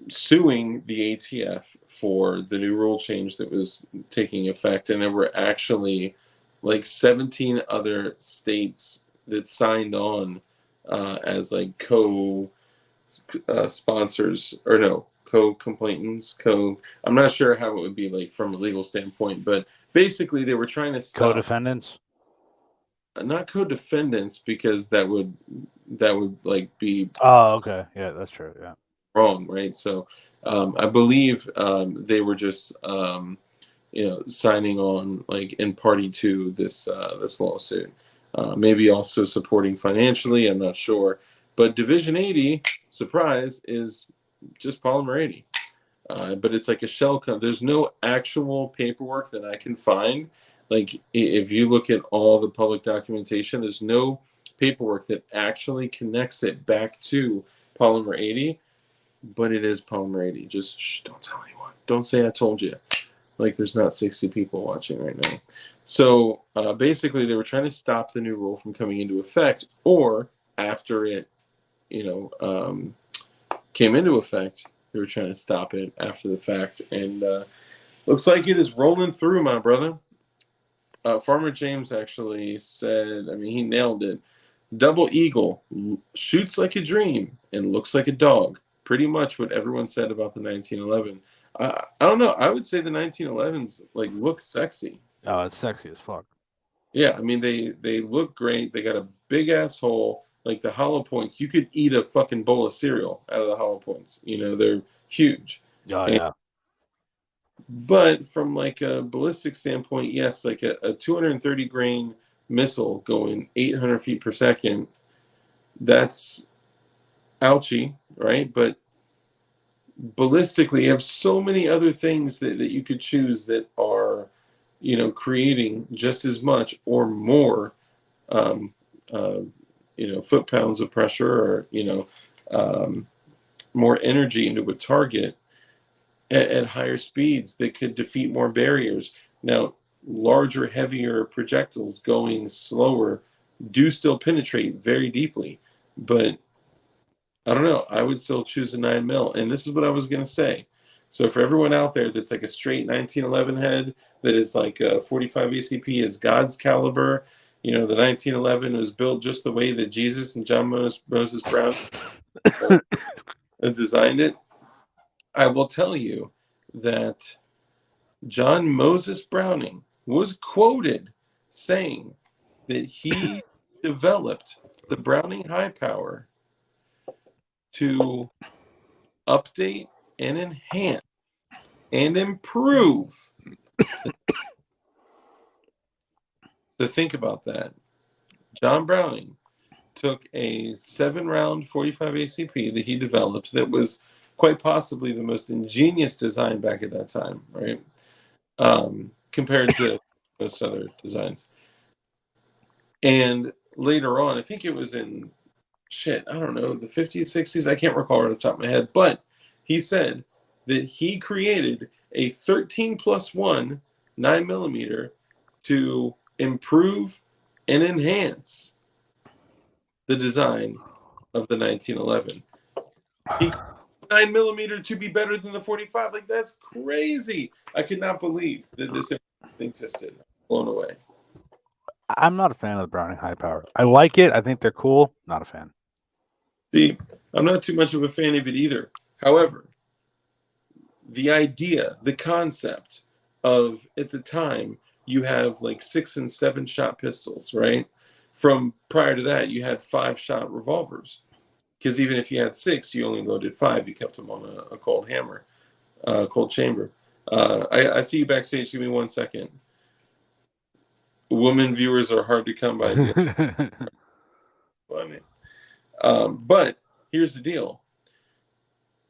suing the ATF for the new rule change that was taking effect, and there were actually like 17 other states that signed on as like sponsors, or no, co-complainants. I'm not sure how it would be like from a legal standpoint, but basically they were trying to stop Co-defendants? not co-defendants, because that would like be Oh, okay. Yeah, that's true. Yeah. wrong, right? So I believe they were just signing on like in party to this lawsuit, maybe also supporting financially. I'm not sure, but Division 80, surprise, is just Polymer 80. But it's like a shell company. There's no actual paperwork that I can find. Like if you look at all the public documentation, there's no paperwork that actually connects it back to Polymer 80. But it is Polymer 80. Just don't tell anyone. Don't say I told you. Like there's not 60 people watching right now. So basically, they were trying to stop the new rule from coming into effect, or after it, came into effect, they were trying to stop it after the fact. And looks like it is rolling through, my brother. Farmer James actually said, I mean, he nailed it. Double Eagle shoots like a dream and looks like a dog. Pretty much what everyone said about the 1911. I don't know. I would say the 1911s like look sexy. Oh, it's sexy as fuck. Yeah, I mean they look great. They got a big ass hole. Like the hollow points, you could eat a fucking bowl of cereal out of the hollow points. They're huge. Oh, yeah. But from like a ballistic standpoint, yes, like a 230 grain missile going 800 feet per second, that's ouchy, right? But ballistically, you have so many other things that you could choose that are, creating just as much or more, foot pounds of pressure, or, more energy into a target at higher speeds that could defeat more barriers. Now, larger, heavier projectiles going slower do still penetrate very deeply, but I don't know. I would still choose a 9mm. And this is what I was going to say. So for everyone out there that's like a straight 1911 head, that is like a 45 ACP is God's caliber, the 1911 was built just the way that Jesus and John Moses Brown designed it. I will tell you that John Moses Browning was quoted saying that he developed the Browning high power to update and enhance and improve. So think about that. John Browning took a 7-round 45 ACP that he developed that was quite possibly the most ingenious design back at that time, right? Compared to most other designs. And later on, I think it was in I don't know, the 50s, 60s, I can't recall right off the top of my head, but he said that he created a 13+1 9mm to improve and enhance the design of the 1911. He 9mm to be better than the 45. Like, that's crazy. I could not believe that this existed. Blown away. I'm not a fan of the Browning high power. I like it. I think they're cool. Not a fan. See, I'm not too much of a fan of it either. However, the idea, the concept of, at the time, you have like 6 and 7 shot pistols, right? From prior to that, you had 5-shot revolvers. Because even if you had 6, you only loaded 5. You kept them on a cold hammer, cold chamber. I see you backstage. Give me 1 second. Women viewers are hard to come by. But here's the deal.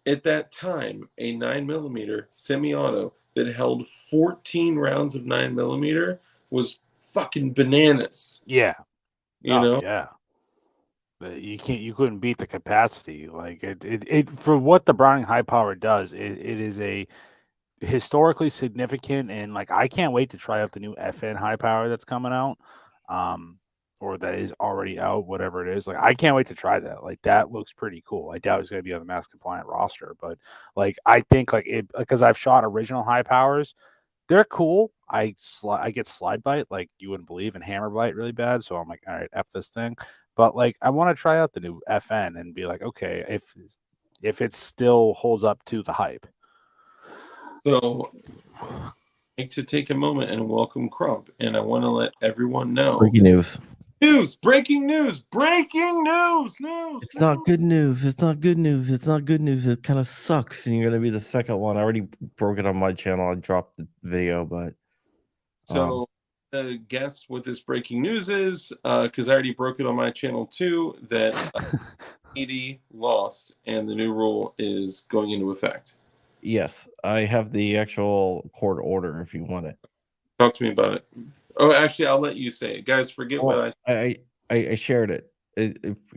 At that time, a 9mm semi-auto that held 14 rounds of 9mm was fucking bananas. Yeah. You know? Yeah. You couldn't beat the capacity. Like it for what the Browning high power does, it is a historically significant, and like I can't wait to try out the new FN high power that's coming out. Or that is already out, whatever it is. Like I can't wait to try that. Like that looks pretty cool. I doubt it's gonna be on the mass compliant roster, but like I think like it because I've shot original high powers, they're cool. I get slide bite like you wouldn't believe, and hammer bite really bad. So I'm like, all right, f this thing. But like I want to try out the new FN and be like, okay, if it still holds up to the hype. So I'd like to take a moment and welcome Crump, and I want to let everyone know. Breaking news. Breaking news. It's not good news. It's not good news. It's not good news. It kind of sucks, and you're gonna be the second one. I already broke it on my channel. I dropped the video, but so guess what this breaking news is? Because I already broke it on my channel too. That 80 lost, and the new rule is going into effect. yes, I have the actual court order if you want it. Talk to me about it. Oh, actually, I'll let you say it. Guys, forget what I said. I shared it.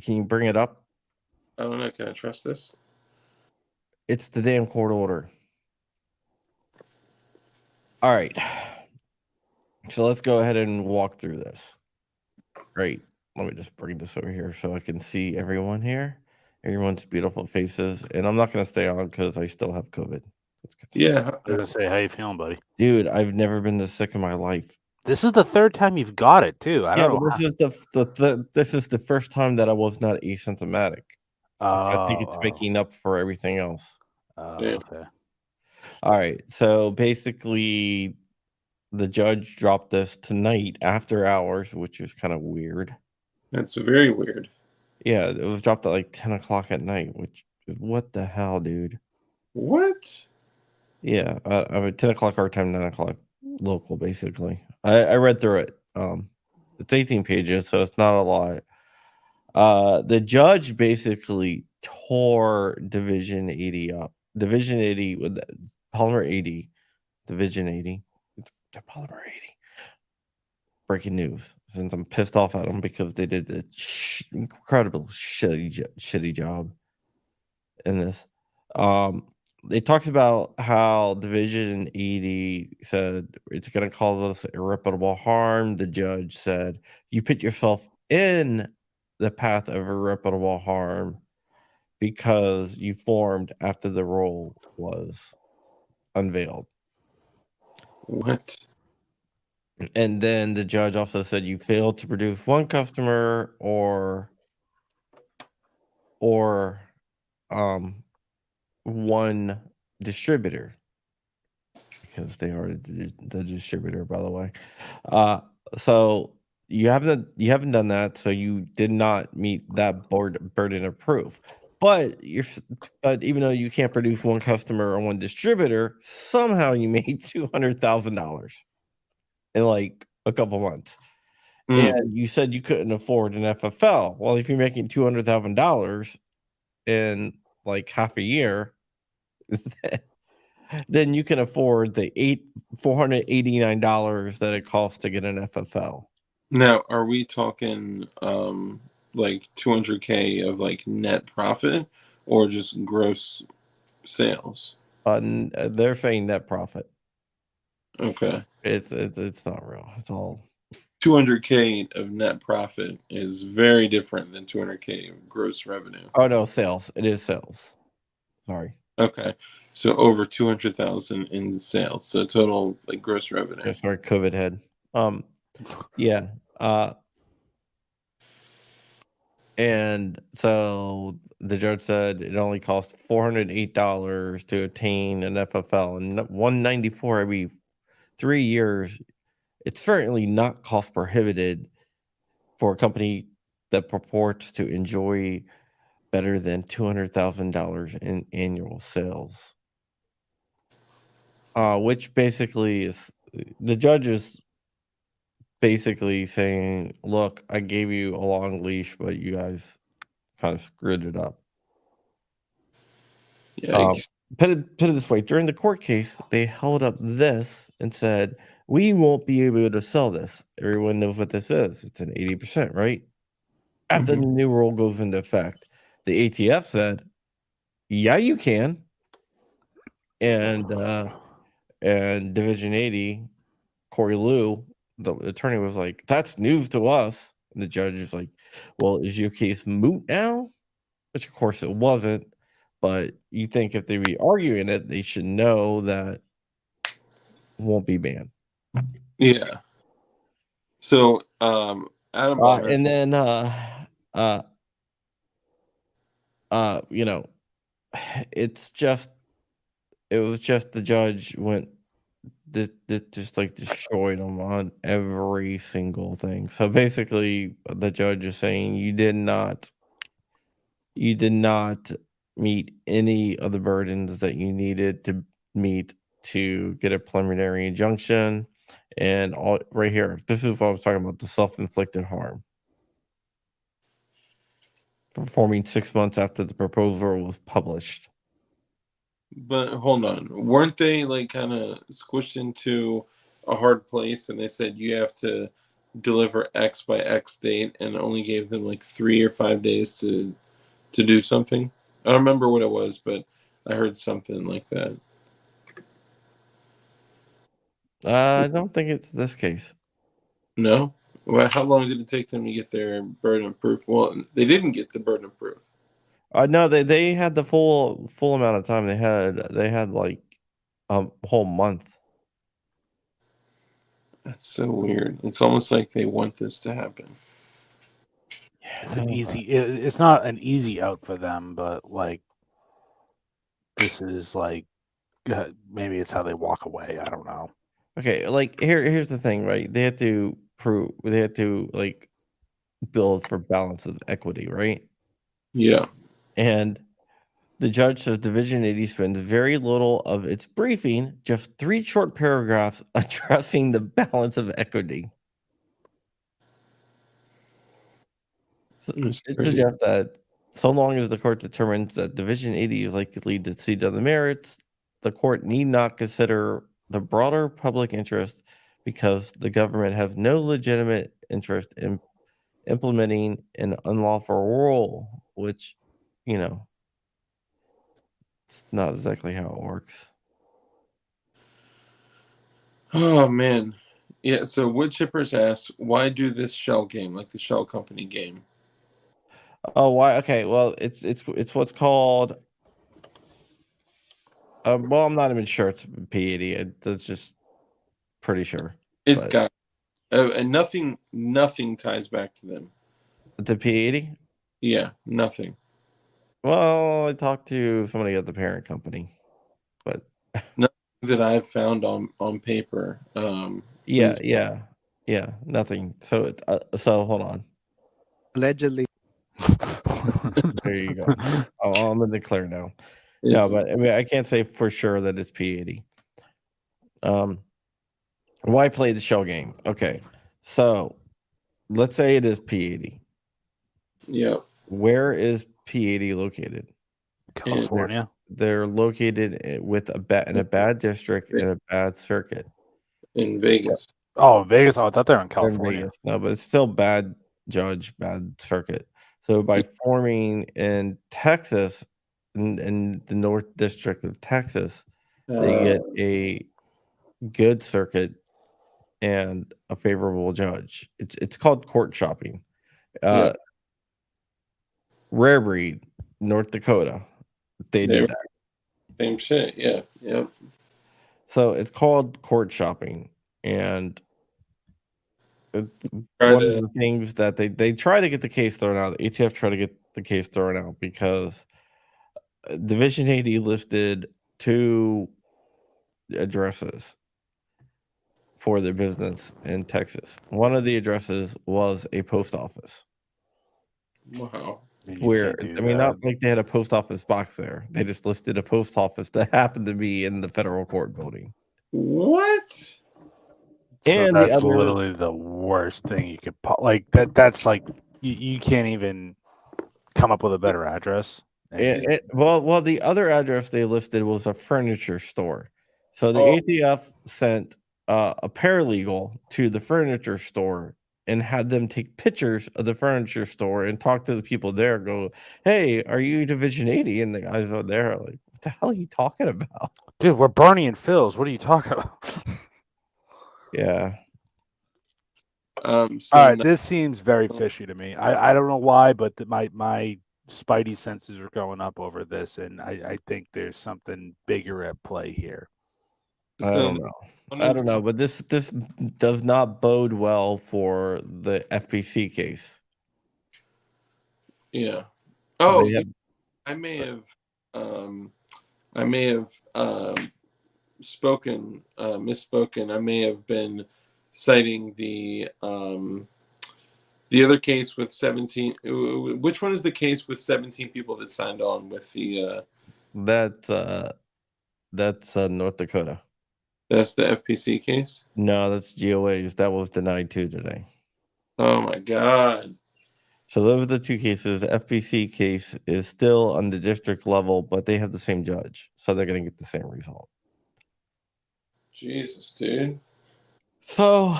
Can you bring it up? I don't know. Can I trust this? It's the damn court order. All right. So let's go ahead and walk through this. Great. Let me just bring this over here so I can see everyone here. Everyone's beautiful faces. And I'm not going to stay on because I still have COVID. Yeah. I was going to say, how you feeling, buddy? Dude, I've never been this sick in my life. This is the third time you've got it, too. I don't know. This is the first time that I was not asymptomatic. I think it's making up for everything else. Okay. All right. So basically, the judge dropped this tonight after hours, which is kind of weird. That's very weird. Yeah, it was dropped at like 10 o'clock at night, which what the hell, dude? What? Yeah, I mean 10 o'clock our time, 9 o'clock local, basically. I read through it. It's 18 pages, so it's not a lot. The judge basically tore Division 80 up. Division 80 with Polymer 80, Division 80, the Polymer 80. Breaking news, since I'm pissed off at them because they did an incredible shitty job in this. It talks about how Division 80 said it's going to cause us irreparable harm. The judge said you put yourself in the path of irreparable harm because you formed after the rule was unveiled. What? And then the judge also said you failed to produce one customer or one distributor, because they are the distributor, by the way. So you haven't done that, so you did not meet that burden of proof. But even though you can't produce one customer or one distributor, somehow you made $200,000 in like a couple months. And you said you couldn't afford an FFL. Well, if you're making $200,000 in like half a year, then you can afford the $489 that it costs to get an FFL. Now, are we talking like 200K of like net profit or just gross sales? They're saying net profit. Okay. It's not real. It's all 200K of net profit is very different than 200K of gross revenue. Oh no, sales. It is sales. Sorry. Okay, so over 200,000 in sales, so total like gross revenue. Yeah, sorry, COVID head. Yeah. And so the judge said it only costs $408 to obtain an FFL and $194 every 3 years. It's certainly not cost prohibited for a company that purports to enjoy better than $200,000 in annual sales. Which basically is the judge is basically saying, look, I gave you a long leash, but you guys kind of screwed it up. Yikes. Put it this way, during the court case, they held up this and said, we won't be able to sell this. Everyone knows what this is. It's an 80%, right? After the new rule goes into effect, the ATF said, yeah, you can. And Division 80, Corey Liu, the attorney, was like, that's news to us. And the judge is like, well, is your case moot now? Which, of course, it wasn't. But you think if they be arguing it, they should know that it won't be banned. Yeah. So, Adam Bonner, And then, you know, it was just the judge went just like destroyed them on every single thing. So basically, the judge is saying you did not meet any of the burdens that you needed to meet to get a preliminary injunction. And all right here, this is what I was talking about, the self-inflicted harm. Performing 6 months after the proposal was published. but hold on, weren't they like kind of squished into a hard place, and they said you have to deliver X by X date, and only gave them like 3 or 5 days to do something? I don't remember what it was, but I heard something like that. I don't think it's this case. No? Well, how long did it take them to get their burden of proof? Well, they didn't get the burden of proof. No, they had the full amount of time. They had like a whole month. That's so weird. It's almost like they want this to happen. It's an easy. It's not an easy out for them, but like this is like maybe it's how they walk away. I don't know. Okay, like here's the thing, right? They had to like build for balance of equity, right? Yeah. And the judge says Division 80 spends very little of its briefing, just 3 short paragraphs addressing the balance of equity. So it suggests that so long as the court determines that Division 80 is likely to cede on the merits, the court need not consider the broader public interest because the government has no legitimate interest in implementing an unlawful rule, which, you know, it's not exactly how it works. Oh man. Yeah, so Wood Chippers asks, why do this shell game, like the shell company game? Oh, why? Okay, well, it's what's called. Well, I'm not even sure it's P80. That's just pretty sure. It's got, and nothing ties back to them. The P80. Yeah, nothing. Well, I talked to somebody at the parent company, but nothing that I've found on paper. Yeah, nothing. So hold on. Allegedly. There you go. I'm gonna declare now. No, but I mean, I can't say for sure that it's P80. Why play the shell game? Okay, so let's say it is P80. Yeah. Where is P80 located? California. They're located in a bad district in a bad circuit. In Vegas. Oh, Vegas. Oh, I thought they were in California. Vegas. No, but it's still bad circuit. So by forming in Texas, in the North District of Texas, they get a good circuit and a favorable judge. It's called court shopping. Yeah. Rare Breed, North Dakota, they They did were that. same shit. Yeah. Yep. So it's called court shopping, and Try one of to. the things that they try to get the case thrown out. The ATF try to get the case thrown out because Division 80 listed 2 addresses for their business in Texas. One of the addresses was a post office. Wow. And you Where, can't do I mean, not that. like they had a post office box there. They just listed a post office that happened to be in the federal court building. What? So And the that's other, literally the worst thing you could like that. That's like you can't even come up with a better address. And well, the other address they listed was a furniture store. So the Oh. ATF sent a paralegal to the furniture store and had them take pictures of the furniture store and talk to the people there. Go, hey, are you Division 80? And the guys out there are like, what the hell are you talking about? dude, we're Barney and Phil's. What are you talking about? Yeah. So All right, this seems very fishy to me. I don't know why, but my spidey senses are going up over this, and I think there's something bigger at play here. I don't know. I don't know, but this does not bode well for the FPC case. Yeah. Oh, They have, I may have misspoken. I may have been citing the other case with 17. Which one is the case with 17 people that signed on with the? that's North Dakota. That's the FPC case. No, that's GOAs. That was denied too today. Oh my God. So those are the 2 cases. The FPC case is still on the district level, but they have the same judge, so they're going to get the same result. Jesus, dude. So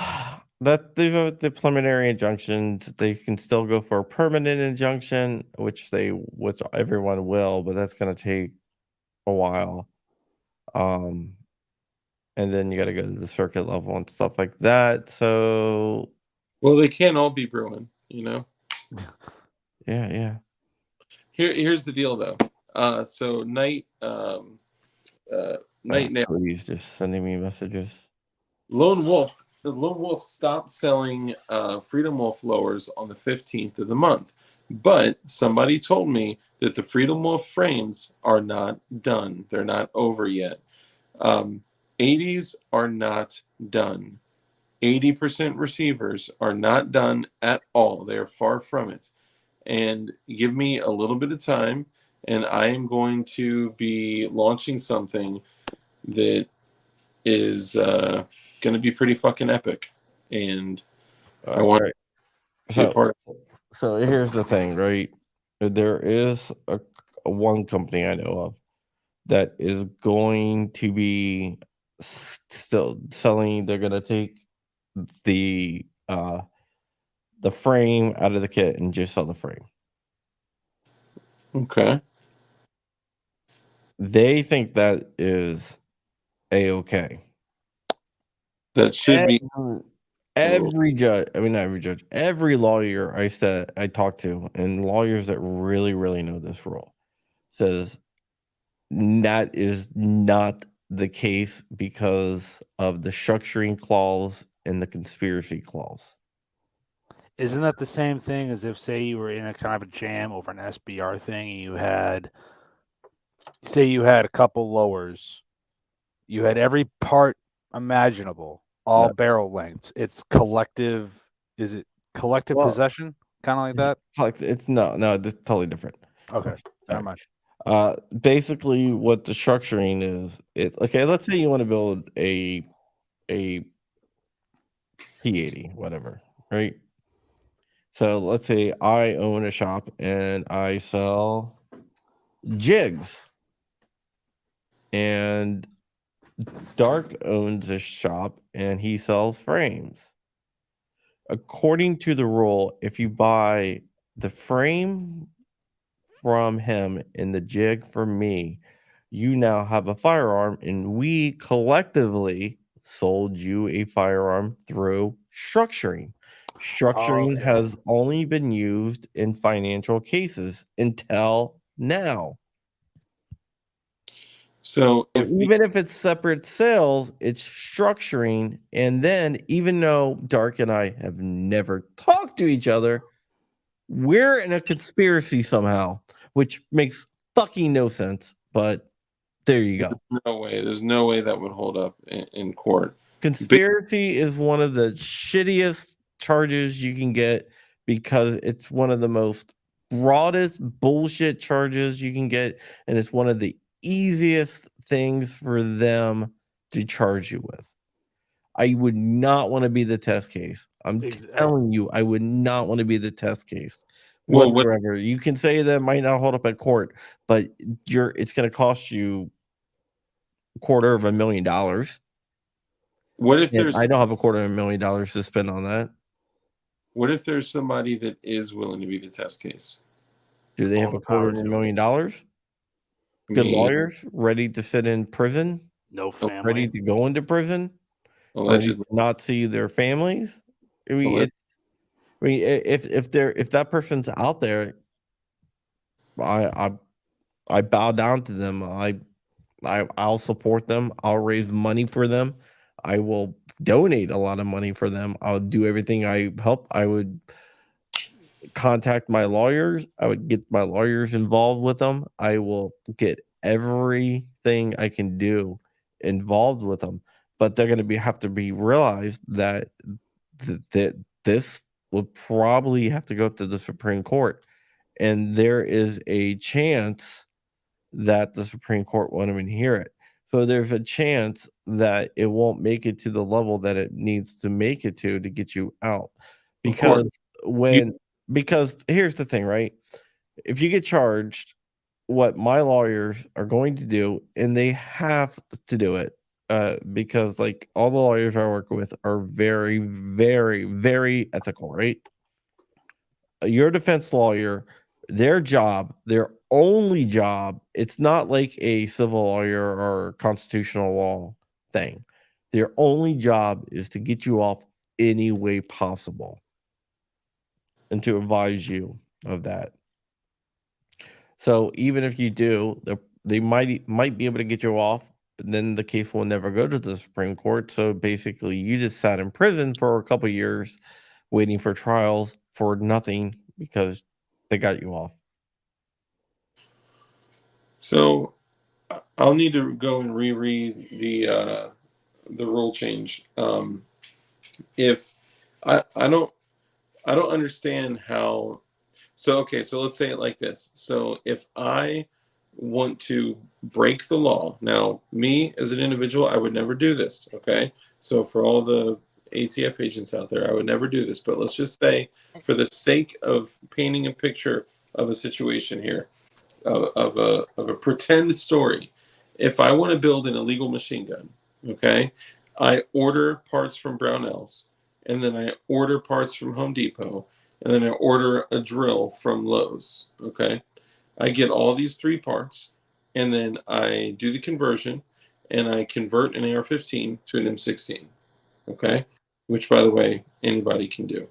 that these are the preliminary injunctions. They can still go for a permanent injunction, which everyone will, but that's going to take a while. And then you got to go to the circuit level and stuff like that. So, well, they can't all be brewing, you know. Yeah. Here's the deal, though. So Night now. Please just sending me messages. Lone Wolf. The Lone Wolf stopped selling Freedom Wolf lowers on the 15th of the month, but somebody told me that the Freedom Wolf frames are not done. They're not over yet. 80s are not done. 80% receivers are not done at all. They are far from it. And give me a little bit of time, and I am going to be launching something that is going to be pretty fucking epic. And I want to be a part of it. So here's the thing, right? There is a one company I know of that is going to be still selling. They're going to take the frame out of the kit and just sell the frame. Okay. They think that is a-okay. That should be every judge. I mean, not every judge. Every lawyer I talked to, and lawyers that really, really know this rule, says that is not the case because of the structuring clause and the conspiracy clause. Isn't that the same thing as if, say, you were in a kind of a jam over an SBR thing, and you had a couple lowers, you had every part imaginable, all barrel lengths. It's collective. Is it collective possession? Kind of like that. It's no, it's totally different. Okay, not much. Basically, what the structuring is, okay. Let's say you want to build a P80, whatever, right? So let's say I own a shop and I sell jigs, and Dark owns a shop and he sells frames. According to the rule, if you buy the frame from him and the jig from me, you now have a firearm, and we collectively sold you a firearm through structuring. Structuring Okay. has only been used in financial cases until now. So So if the, even if it's separate sales, it's structuring. And then, even though Dark and I have never talked to each other, we're in a conspiracy somehow, which makes fucking no sense. But there you go. there's no way that would hold up in court. Conspiracy is one of the shittiest charges you can get because it's one of the most broadest bullshit charges you can get, and it's one of the easiest things for them to charge you with. I would not want to be the test case. I'm telling you, I would not want to be the test case Well, whatsoever. You can say that might not hold up at court, but it's going to cost you $250,000. what if And there's I don't have $250,000 to spend on that. what if there's somebody that is willing to be the test case? Do they have All the power to them. $250,000? I Good mean, lawyers ready to sit in prison, No ready family. to go into prison, ready allegedly. to not see their families. I mean, Alleg- if that person's out there, I bow down to them. I'll support them. I'll raise money for them. I will donate a lot of money for them. I'll do everything I would contact my lawyers. I would get my lawyers involved with them. I will get everything I can do involved with them. But they're going to have to be realized that that this will probably have to go to the Supreme Court, and there is a chance that the Supreme Court won't even hear it. So there's a chance that it won't make it to the level that it needs to make it to get you out. Because because here's the thing, right? If you get charged, what my lawyers are going to do, and they have to do it, because like all the lawyers I work with are very, very, very ethical, right? Your defense lawyer, their job, their only job, it's not like a civil lawyer or constitutional law thing. Their only job is to get you off any way possible and to advise you of that. So even if you do, they might be able to get you off, but then the case will never go to the Supreme Court. So basically, you just sat in prison for a couple years, waiting for trials for nothing because they got you off. So I'll need to go and reread the rule change. If I don't understand how. So okay, so let's say it like this. So if I want to break the law, now me as an individual, I would never do this. Okay, so for all the ATF agents out there, I would never do this. But let's just say, for the sake of painting a picture of a situation here, of a pretend story, if I want to build an illegal machine gun, okay, I order parts from Brownells, and then I order parts from Home Depot, and then I order a drill from Lowe's. Okay, I get all these three parts, and then I do the conversion, and I convert an AR-15 to an M16. Okay, which, by the way, anybody can do.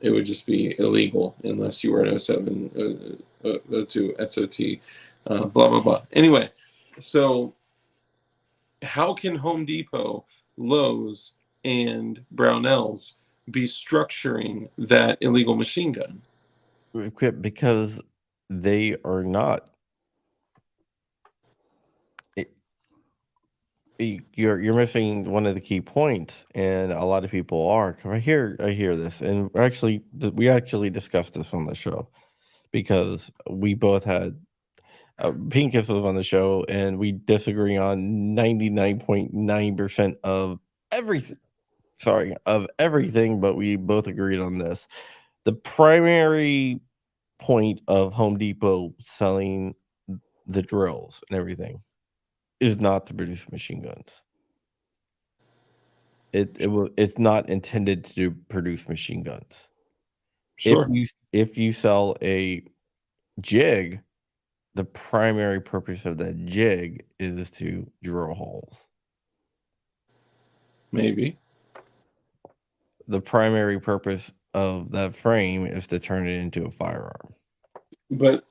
It would just be illegal unless you were an 07, 02 SOT, blah, blah, blah. Anyway, so how can Home Depot, Lowe's, and Brownells be structuring that illegal machine gun? Because they are not. You're missing one of the key points, and a lot of people are. 'Cause I hear this, and we actually discussed this on the show because we both had Pincus was on the show, and we disagree on 99.9% of everything. Sorry, of everything, but we both agreed on this. The primary point of Home Depot selling the drills and everything is not to produce machine guns. It's not intended to produce machine guns. Sure. If you sell a jig, the primary purpose of that jig is to drill holes. Maybe. The primary purpose of that frame is to turn it into a firearm. But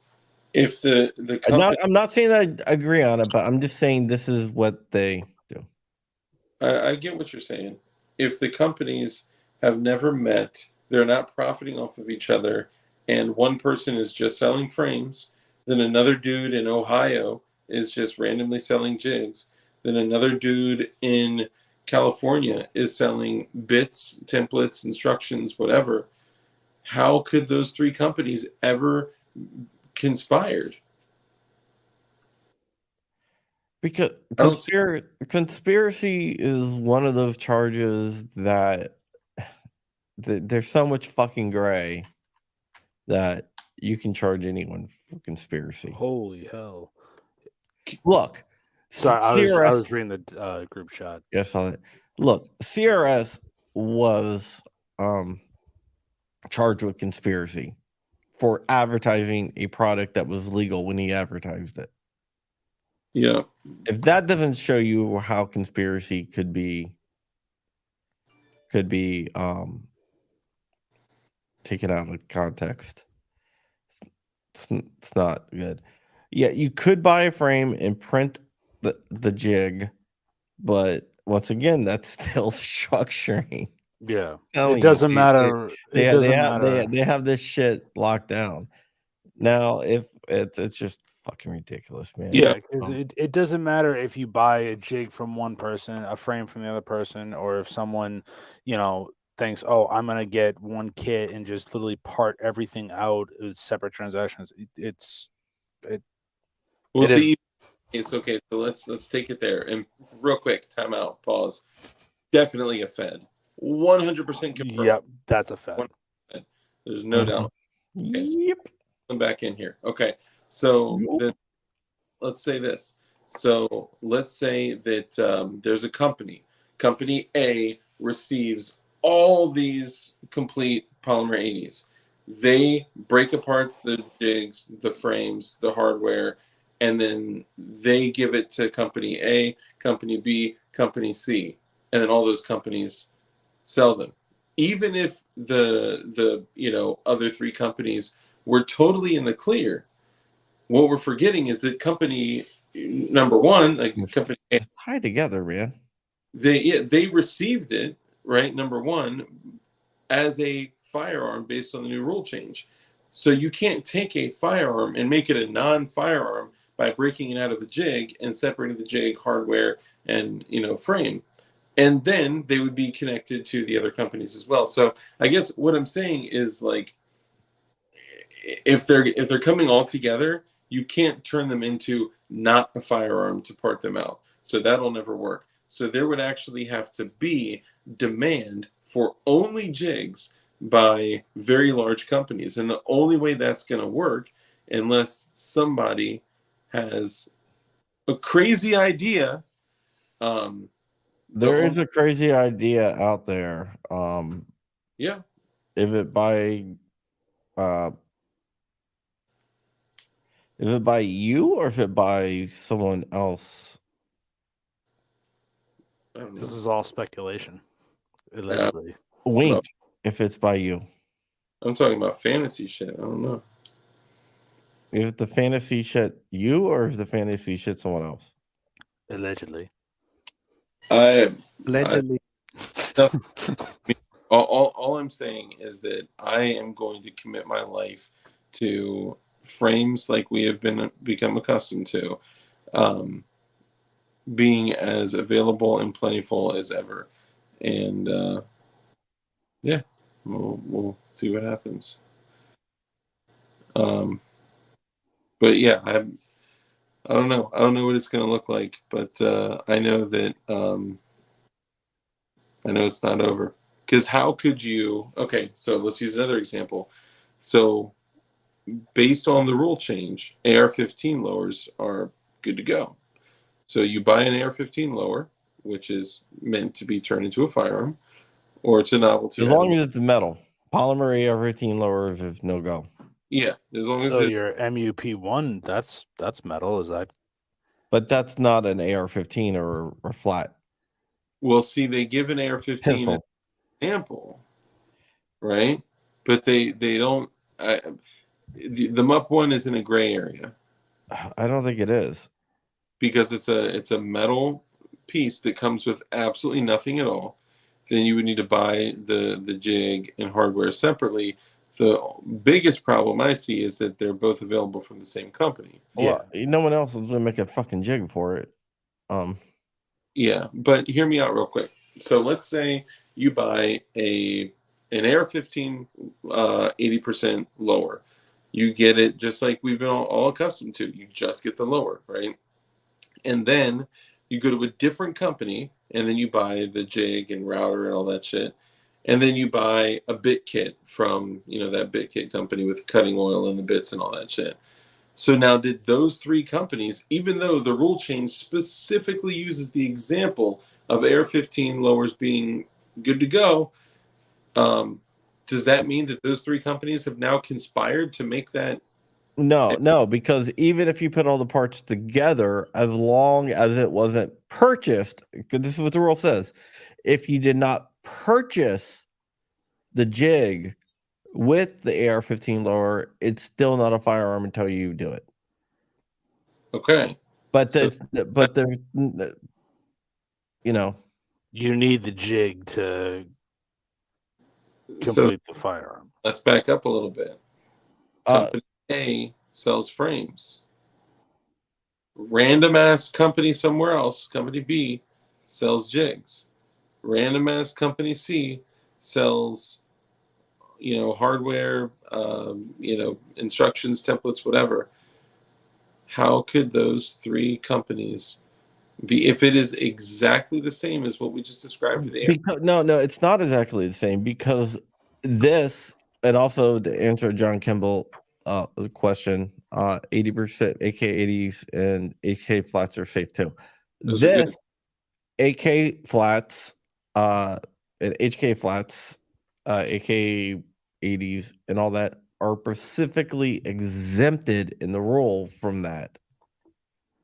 if the company, I'm not saying that I agree on it, but I'm just saying this is what they do. I get what you're saying. If the companies have never met, they're not profiting off of each other, and one person is just selling frames, then another dude in Ohio is just randomly selling jigs, then another dude in California is selling bits, templates, instructions, whatever. How could those three companies ever conspired? Because I don't see. conspiracy is one of those charges that there's so much fucking gray that you can charge anyone for conspiracy. Holy hell! Look, Sorry, I CRS. was reading the group chat. Yeah, I saw that. Look, CRS was charged with conspiracy for advertising a product that was legal when he advertised it. Yeah. If that doesn't show you how conspiracy could be taken out of context, it's not good. Yeah, you could buy a frame and print the jig, but once again, that's still structuring. Yeah, Telling it you, doesn't matter. They It doesn't matter. they have this shit locked down. Now, if it's just fucking ridiculous, man. Yeah. Yeah, 'cause it doesn't matter if you buy a jig from one person, a frame from the other person, or if someone, thinks, oh, I'm gonna get one kit and just literally part everything out as separate transactions. We'll It is- see. It's okay. So let's take it there. And real quick, time out, pause. Definitely a Fed. 100% confirmed. Yep, that's a fact. There's no doubt. Okay, so Yep. come back in here. Okay. So let's say this. So let's say that there's a company. Company A receives all these complete polymer 80s. They break apart the jigs, the frames, the hardware, and then they give it to company A, company B, company C, and then all those companies sell them. Even if the other three companies were totally in the clear, what we're forgetting is that company number one, like company A, It's tied together, man. they received it, right, number one, as a firearm based on the new rule change. So you can't take a firearm and make it a non-firearm by breaking it out of the jig and separating the jig, hardware, and frame. And then they would be connected to the other companies as well. So I guess what I'm saying is, like, if they're coming all together, you can't turn them into not a firearm to part them out. So that'll never work. So there would actually have to be demand for only jigs by very large companies. And the only way that's going to work, unless somebody has a crazy idea. There is a crazy idea out there. Yeah. If it by you or if it by someone else. This is all speculation. Allegedly. Wink if it's by you. I'm talking about fantasy shit. I don't know. If the fantasy shit you or if the fantasy shit someone else. Allegedly. Allegedly. All I'm saying is that I am going to commit my life to frames like we have become accustomed to, being as available and plentiful as ever, and yeah, we'll see what happens. But yeah, I don't know. I don't know what it's going to look like, but I know that I know it's not over. Because how could you? Okay, so let's use another example. So, based on the rule change, AR-15 lowers are good to go. So you buy an AR-15 lower, which is meant to be turned into a firearm, or it's a novelty. As long as it's metal, polymer AR-15 lowers is no go. Yeah, as long as so your MUP1, that's metal, is that? But that's not an AR-15 or flat. Well, see, they give an AR-15 as Pistol. an example, right? But they don't. The MUP one is in a gray area I don't think it is. because it's a metal piece that comes with absolutely nothing at all. Then you would need to buy the jig and hardware separately. The biggest problem I see is that they're both available from the same company. Well, no one else is gonna make a fucking jig for it. Yeah, but hear me out real quick. So let's say you buy an AR-15 80% lower. You get it just like we've been all accustomed to. You just get the lower, right? And then you go to a different company and then you buy the jig and router and all that shit. And then you buy a bit kit from, that bit kit company with cutting oil and the bits and all that shit. So now did those three companies, even though the rule change specifically uses the example of AR-15 lowers being good to go, does that mean that those three companies have now conspired to make that? No, because even if you put all the parts together, as long as it wasn't purchased, because this is what the rule says, if you did not purchase the jig with the AR-15 lower, it's still not a firearm until you do it. Okay. But So- there's You need the jig to So complete the firearm. let's back up a little bit. Company A sells frames. Random ass company somewhere else, company B, sells jigs. Random ass company C sells, hardware, instructions, templates, whatever. How could those three companies be, if it is exactly the same as what we just described for the air? no, it's not exactly the same, because this, and also to answer John Kimball question, 80% AK-80s and AK flats are safe too. Those are good. This AK flats and HK flats, AK-80s and all that are specifically exempted in the rule from that.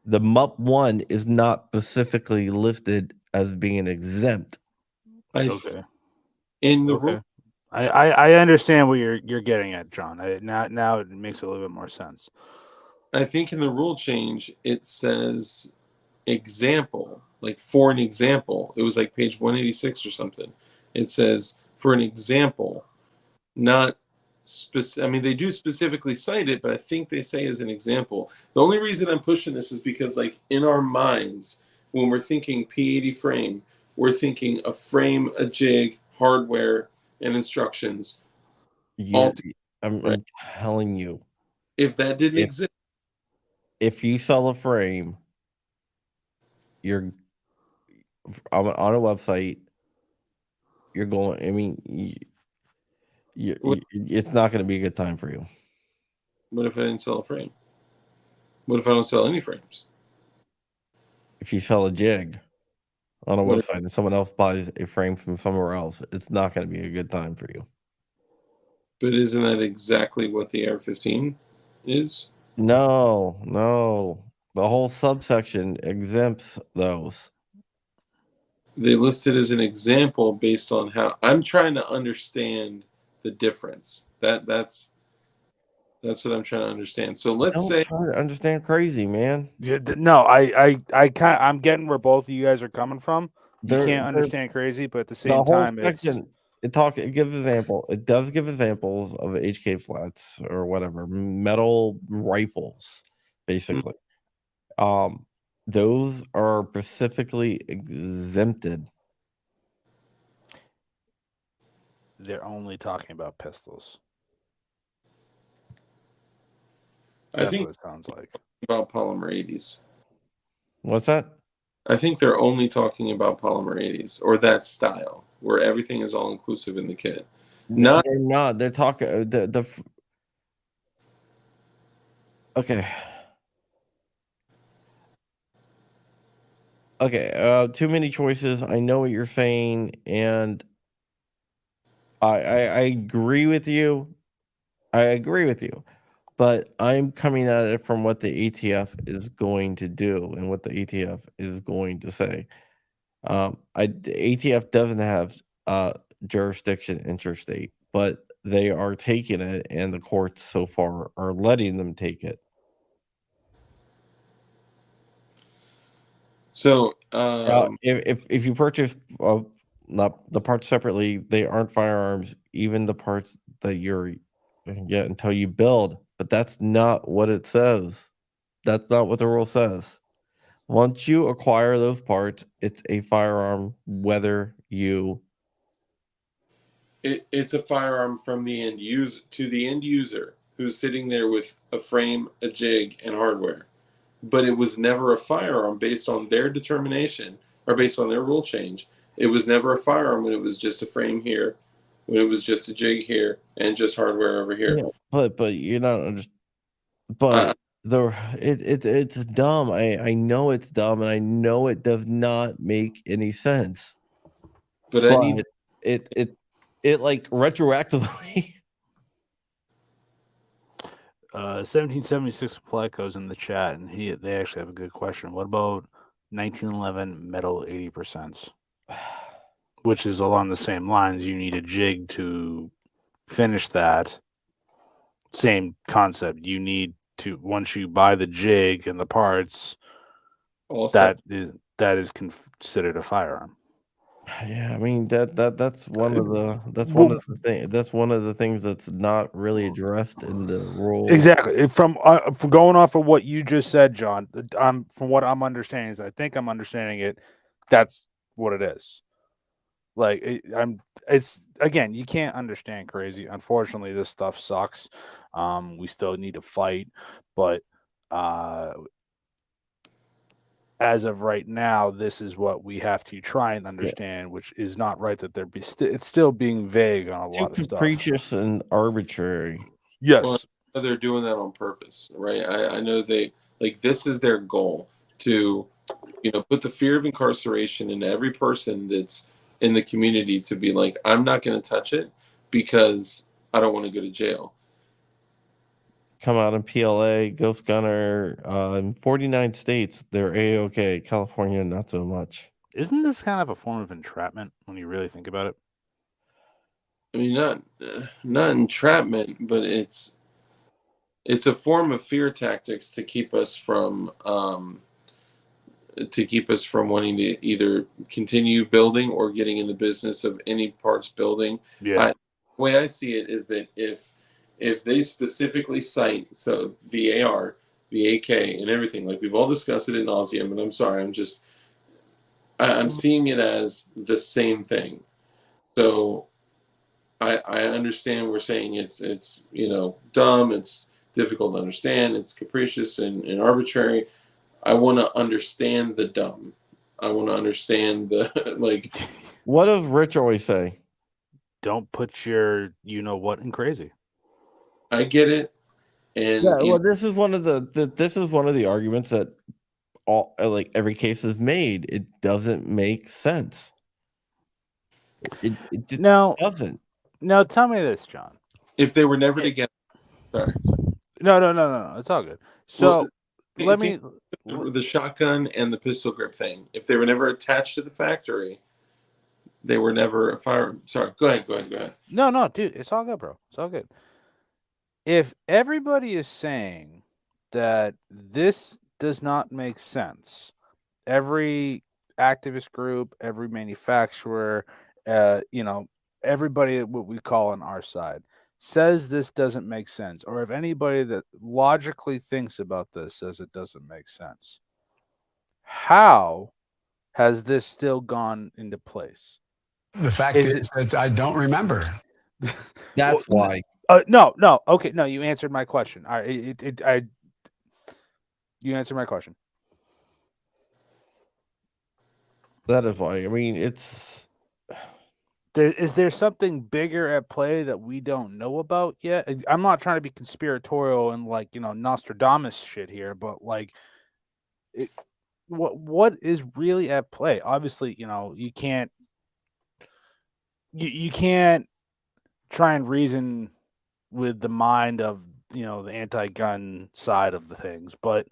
The MUP 1 is not specifically listed as being exempt. Okay. In the Okay. rule, I understand what you're getting at, John. Now it makes a little bit more sense. I think in the rule change it says example, like for an example. It was like page 186 or something. It says for an example, not specific. I mean, they do specifically cite it, but I think they say as an example. The only reason I'm pushing this is because, like, in our minds, when we're thinking P80 frame, we're thinking a frame, a jig, hardware, and instructions. I'm telling you, If that didn't exist, if you sell a frame, you're on a website, you're going. I mean, it's not going to be a good time for you. what if I didn't sell a frame? What if I don't sell any frames? If you sell a jig on a website and someone else buys a frame from somewhere else, it's not going to be a good time for you. But isn't that exactly what the AR-15 is? No. The whole subsection exempts those. They list it as an example based on how I'm trying to understand the difference. That's what I'm trying to understand. So let's say try to understand crazy, man. Yeah, no, I'm getting where both of you guys are coming from. You can't understand crazy, but at the same time, section, it gives example. It does give examples of HK flats or whatever metal rifles, basically. Those are specifically exempted. They're only talking about pistols. I That's think what it sounds like. About polymer 80s. What's that? I think they're only talking about polymer 80s or that style where everything is all inclusive in the kit. No, they're not. They're talking okay. Okay, too many choices. I know what you're saying, and I agree with you. But I'm coming at it from what the ATF is going to do and what the ATF is going to say. ATF doesn't have jurisdiction interstate, but they are taking it, and the courts so far are letting them take it. So, If you purchase not the parts separately, they aren't firearms. Even the parts that you're get until you build, but that's not what it says. That's not what the rule says. Once you acquire those parts, it's a firearm, whether you it's a firearm from the end user to the end user who's sitting there with a frame, a jig, and hardware. But it was never a firearm based on their determination or based on their rule change. It was never a firearm when it was just a frame here, when it was just a jig here, and just hardware over here. yeah, but you're not understand. Uh, But it's dumb. I know it's dumb, and I know it does not make any sense. but I need But it like retroactively. 1776 Placo's in the chat, and they actually have a good question. What about 1911 metal 80%? Which is along the same lines. You need a jig to finish that. Same concept. You need to, once you buy the jig and the parts, also that is considered a firearm. Yeah, I mean that's one of the that's one of the things that's not really addressed in the rule. Exactly. From going off of what you just said, John, from what I'm understanding is I think I'm understanding it. That's what it is. Like it's again, you can't understand crazy. Unfortunately, this stuff sucks. We still need to fight, but as of right now, this is what we have to try and understand, which is not right that there be. It's still being vague on a Too lot of stuff. capricious and arbitrary. Yes. Well, they're doing that on purpose, right? I know they like this is their goal to, put the fear of incarceration into every person that's in the community to be like, I'm not going to touch it because I don't want to go to jail. Come out in PLA, Ghost Gunner, in 49 states, they're A-OK. California, not so much. Isn't this kind of a form of entrapment when you really think about it? I mean, not entrapment, but it's a form of fear tactics to keep us from wanting to either continue building or getting in the business of any parts building. Yeah. The way I see it is that if they specifically cite the AR, the AK, and everything, like we've all discussed it ad nauseum, and I'm sorry, I'm seeing it as the same thing. So I understand we're saying it's dumb, it's difficult to understand, it's capricious and arbitrary. I want to understand the dumb. I want to understand the like. What does Rich always say? Don't put your what in crazy. I get it, and Yeah, well, this is one of the arguments that like every case is made. It doesn't make sense. It just doesn't. Now tell me this, John. If they were never together, sorry. No. It's all good. So well, the shotgun and the pistol grip thing. If they were never attached to the factory, they were never a firearm. Sorry, go ahead. No, dude, it's all good, bro. It's all good. If everybody is saying that this does not make sense, every activist group, every manufacturer, everybody what we call on our side says this doesn't make sense, or if anybody that logically thinks about this says it doesn't make sense, how has this still gone into place? The fact is that I don't remember. That's why. No. Okay, no, you answered my question. All right, you answered my question. That is why. I mean, is there something bigger at play that we don't know about yet? I'm not trying to be conspiratorial and Nostradamus shit here, but what is really at play? Obviously, you can't you can't try and reason with the mind of the anti-gun side of the things, but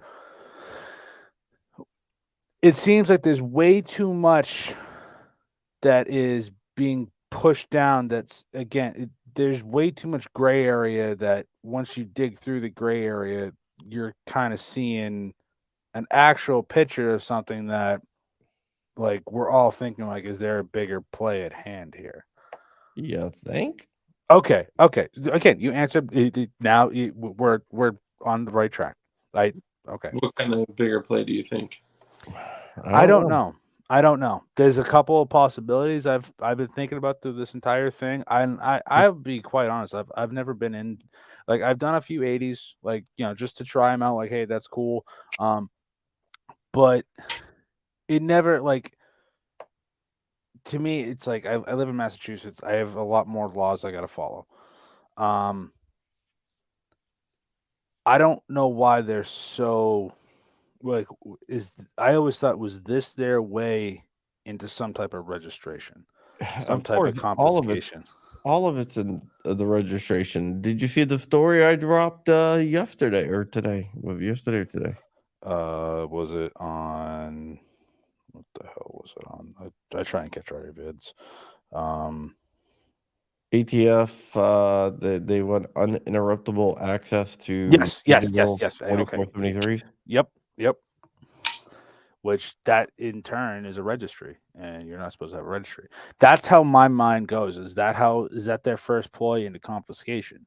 it seems like there's way too much that is being pushed down. That's there's way too much gray area that once you dig through the gray area, you're kind of seeing an actual picture of something that, like, we're all thinking, like, is there a bigger play at hand here? You think? Okay. Again, you answered now. We're on the right track. Okay. What kind of bigger play do you think? I don't know. I don't know. There's a couple of possibilities I've been thinking about through this entire thing. I'll be quite honest. I've never been in, like, I've done a few 80s, like, just to try them out. Like, hey, that's cool. But it never, like, to me, it's like I live in Massachusetts. I have a lot more laws I got to follow. I don't know why they're so, like, I always thought, was this their way into some type of registration, some Of type course, of confiscation? all of it's in the registration. Did you see the story I dropped yesterday or today? Yesterday or today? Was it on? What the hell was it on? I try and catch all your vids. ATF, they want uninterruptible access to Yes. digital Okay. 2473s. Yep. Which that in turn is a registry, and you're not supposed to have a registry. That's how my mind goes. Is that their first ploy into confiscation?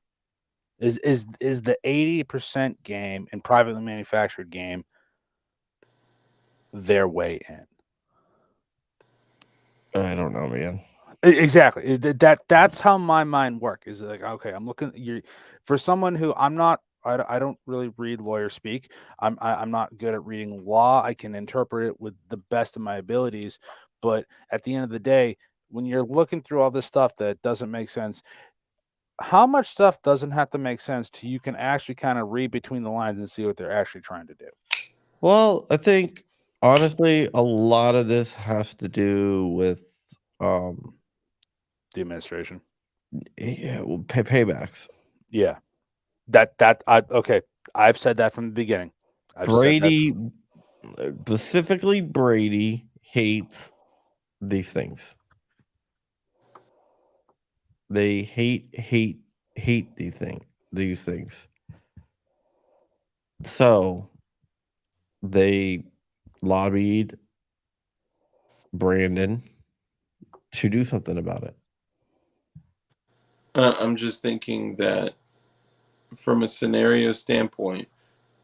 Is the 80% game and privately manufactured game their way in? I don't know, man. Exactly. That's how my mind works. Is like, okay, I'm looking. For someone who I'm not. I don't really read lawyer speak. I'm not good at reading law. I can interpret it with the best of my abilities, but at the end of the day, when you're looking through all this stuff that doesn't make sense, how much stuff doesn't have to make sense to you can actually kind of read between the lines and see what they're actually trying to do? Well, I think honestly, a lot of this has to do with The administration. paybacks. Yeah. Okay. I've said that from the beginning. Brady, specifically Brady, hates these things. They hate these things. So they lobbied Brandon to do something about it. I'm just thinking that from a scenario standpoint,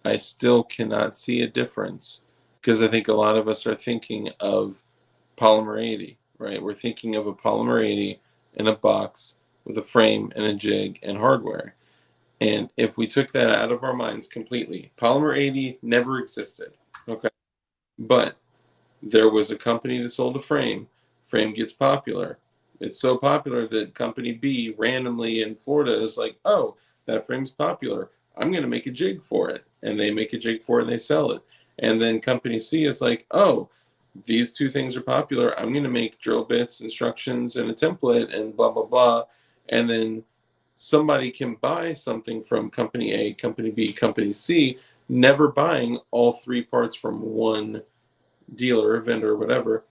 I still cannot see a difference, because I think a lot of us are thinking of polymer 80, right? We're thinking of a polymer 80 in a box with a frame and a jig and hardware. And if we took that out of our minds completely, polymer 80 never existed, okay? But there was a company that sold a frame. Frame gets popular. It's so popular that company B randomly in Florida is like, oh, that frame's popular. I'm going to make a jig for it. And they make a jig for it and they sell it. And then company C is like, oh, these two things are popular. I'm going to make drill bits, instructions, and a template and blah, blah, blah. And then somebody can buy something from company A, company B, company C, never buying all three parts from one dealer or vendor or whatever.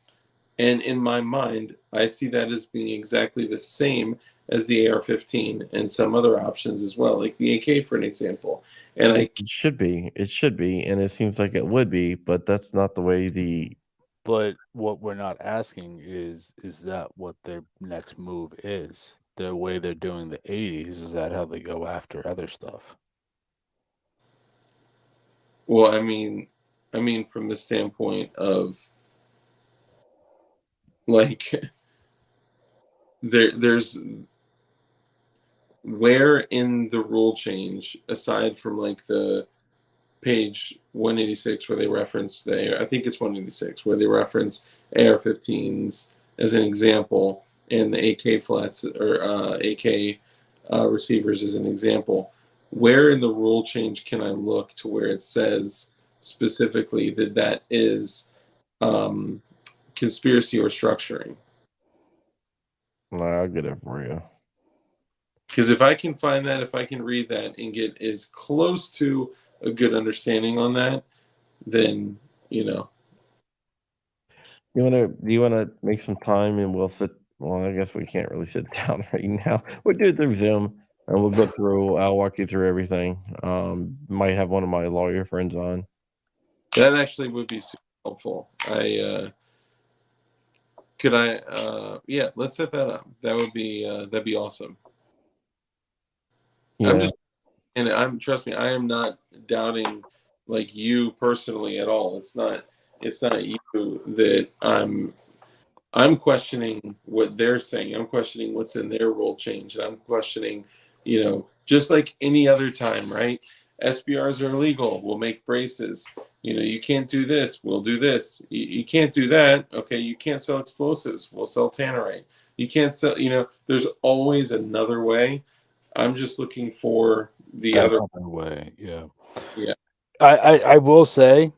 And in my mind, I see that as being exactly the same as the AR-15 and some other options as well, like the AK, for an example. And it should be, and it seems like it would be, but that's not the way But what we're not asking is that what their next move is? The way they're doing the 80s, is that how they go after other stuff? well, I mean, from the standpoint of, like, there's where in the rule change, aside from like the page 186 where they reference I think it's 186 where they reference AR-15s as an example and the AK flats or AK receivers as an example. Where in the rule change can I look to where it says specifically that is conspiracy or structuring? I'll get it for you. Because if I can find that, if I can read that and get as close to a good understanding on that, then, you wanna make some time and we'll sit. Well, I guess we can't really sit down right now. We'll do it through Zoom and we'll go through. I'll walk you through everything. Might have one of my lawyer friends on. That actually would be super helpful. Yeah, let's set that up. That would be that'd be awesome. Yeah. Trust me, I am not doubting like you personally at all. It's not you that I'm questioning what they're saying. I'm questioning what's in their rule change. And I'm questioning, just like any other time, right? SBRs are illegal. We'll make braces. You can't do this. We'll do this. You can't do that. Okay. You can't sell explosives. We'll sell tannerite. You can't sell, there's always another way. I'm just looking for the other way. Yeah. Yeah. I will say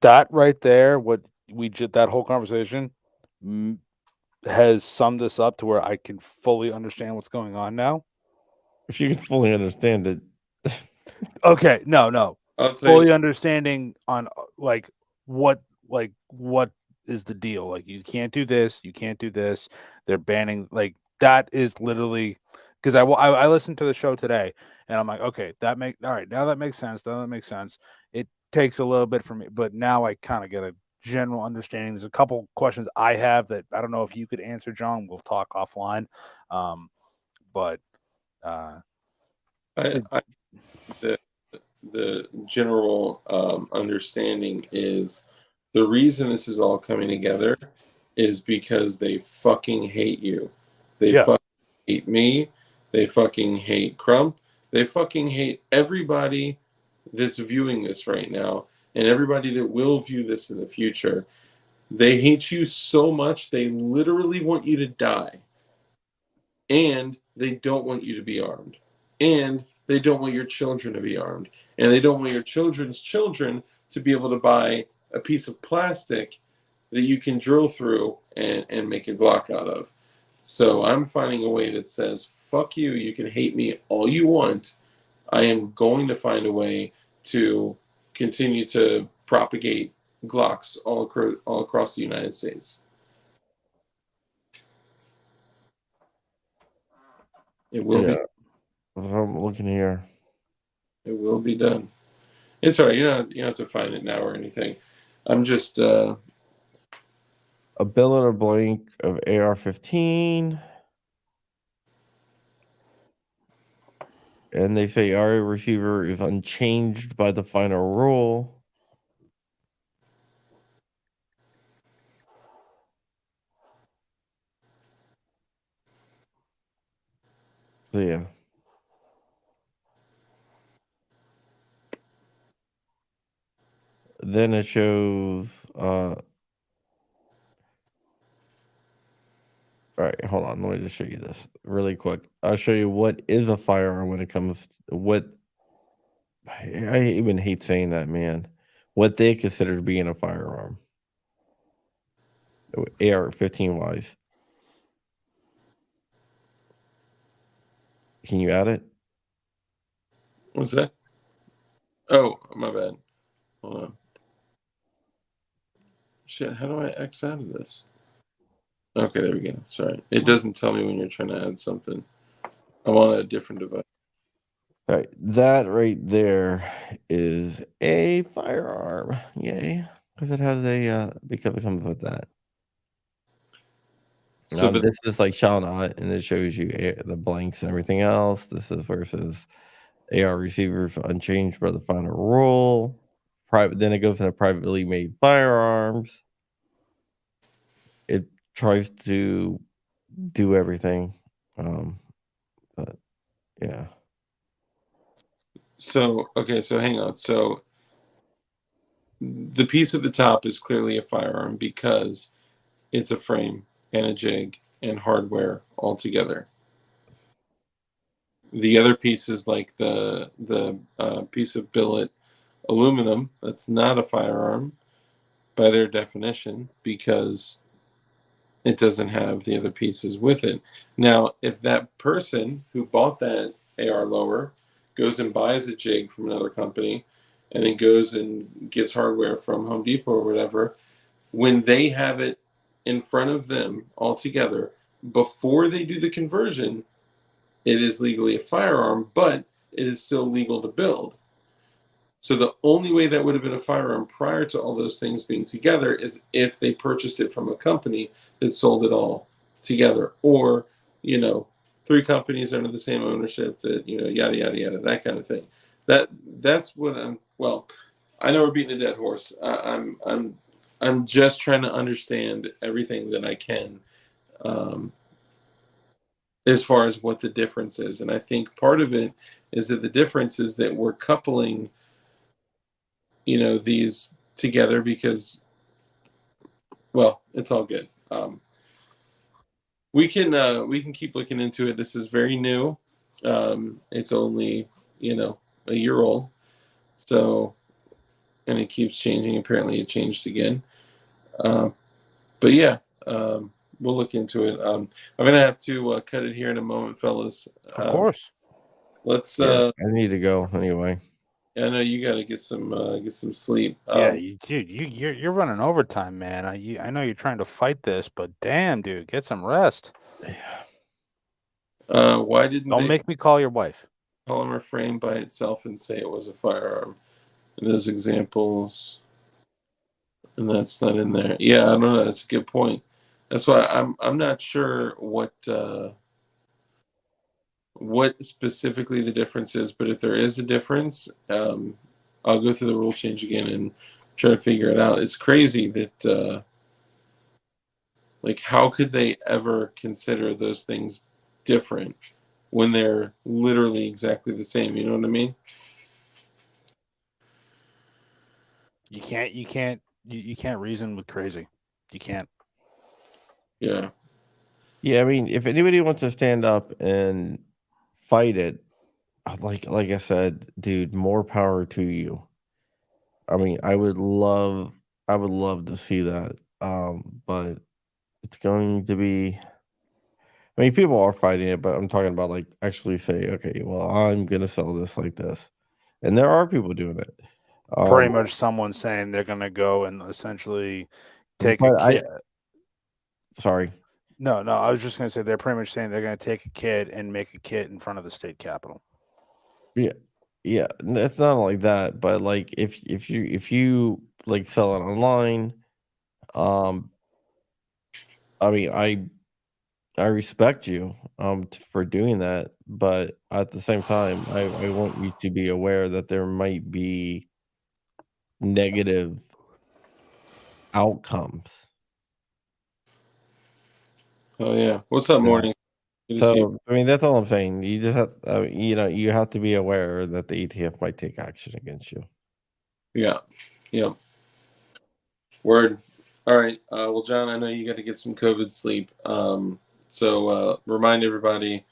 that right there, what that whole conversation has summed this up to where I can fully understand what's going on now. If you can fully understand it. Okay, no. Fully understanding on what is the deal? Like, you can't do this, you can't do this. They're banning, like, that is literally because I listened to the show today and I'm like, okay, all right, now that makes sense. Now that makes sense. It takes a little bit for me, but now I kind of get a general understanding. There's a couple questions I have that I don't know if you could answer, John. We'll talk offline. But the general understanding is the reason this is all coming together is because they fucking hate you. They fucking hate me. They fucking hate Crump. They fucking hate everybody that's viewing this right now and everybody that will view this in the future. They hate you so much, they literally want you to die. And they don't want you to be armed. And they don't want your children to be armed. And they don't want your children's children to be able to buy a piece of plastic that you can drill through and make a Glock out of. So I'm finding a way that says, fuck you, you can hate me all you want. I am going to find a way to continue to propagate Glocks all across the United States. It will be. I'm looking here. It will be done. It's all right. You don't have to find it now or anything. I'm just a billet or blank of AR-15. And they say our receiver is unchanged by the final rule. So yeah. Then it shows all right, hold on. Let me just show you this really quick. I'll show you what is a firearm when it comes to what I even hate saying that, man. What they consider being a firearm. AR-15 wise. Can you add it? What's that? Oh, my bad. Hold on. Shit, how do I X out of this? Okay, there we go. Sorry. It doesn't tell me when you're trying to add something. I'm on a different device. All right, that right there is a firearm. Yay. Because it has a because it comes with that. So this is like shoutout, and it shows you the blanks and everything else. This is versus AR receivers unchanged by the final rule. Private, then it goes into privately made firearms. It tries to do everything, but yeah. So hang on. So the piece at the top is clearly a firearm because it's a frame and a jig and hardware all together. The other piece is like the piece of billet aluminum. That's not a firearm by their definition because it doesn't have the other pieces with it. Now, if that person who bought that AR lower goes and buys a jig from another company and then goes and gets hardware from Home Depot or whatever, when they have it in front of them all together before they do the conversion, it is legally a firearm, but it is still legal to build. So the only way that would have been a firearm prior to all those things being together is if they purchased it from a company that sold it all together, or, you know, three companies under the same ownership that, you know, yada yada yada, that kind of thing. That's what I'm. Well, I know we're beating a dead horse. I'm just trying to understand everything that I can, um, as far as what the difference is, and I think part of it is that the difference is that we're coupling, you know, these together because, well, it's all good. We can keep looking into it. This is very new. It's only, you know, a year old, so, and it keeps changing. Apparently it changed again. But yeah, we'll look into it. I'm gonna have to cut it here in a moment, fellas. Of course. Let's I need to go anyway. I know you got to get some sleep. Yeah, you're running overtime, man. I know you're trying to fight this, but damn, dude, get some rest. Why didn't Don't they make me call your wife. polymer frame by itself and say it was a firearm? In those examples, and that's not in there. Yeah, I don't know. That's a good point. That's why I'm not sure what specifically the difference is, but if there is a difference, I'll go through the rule change again and try to figure it out. It's crazy that like, how could they ever consider those things different when they're literally exactly the same? You know what I mean? You can't reason with crazy. You can't. Yeah. Yeah, I mean, if anybody wants to stand up and fight it, like I said, dude, more power to you. I mean, I would love to see that. But it's going to be. I mean, people are fighting it, but I'm talking about like actually say, okay, well, I'm gonna sell this like this, and there are people doing it. Pretty much someone saying they're gonna go and essentially take a but kid. Sorry. No, I was just gonna say they're pretty much saying they're gonna take a kid and make a kid in front of the state capitol. Yeah, it's not like that, but like if you like sell it online, I mean, I respect you for doing that, but at the same time, I want you to be aware that there might be negative outcomes. Oh yeah. What's up, morning? Good to see you. So I mean, that's all I'm saying. You just have, you have to be aware that the ETF might take action against you. Yeah. Yeah. Word. All right. Well, John, I know you got to get some COVID sleep. So remind everybody,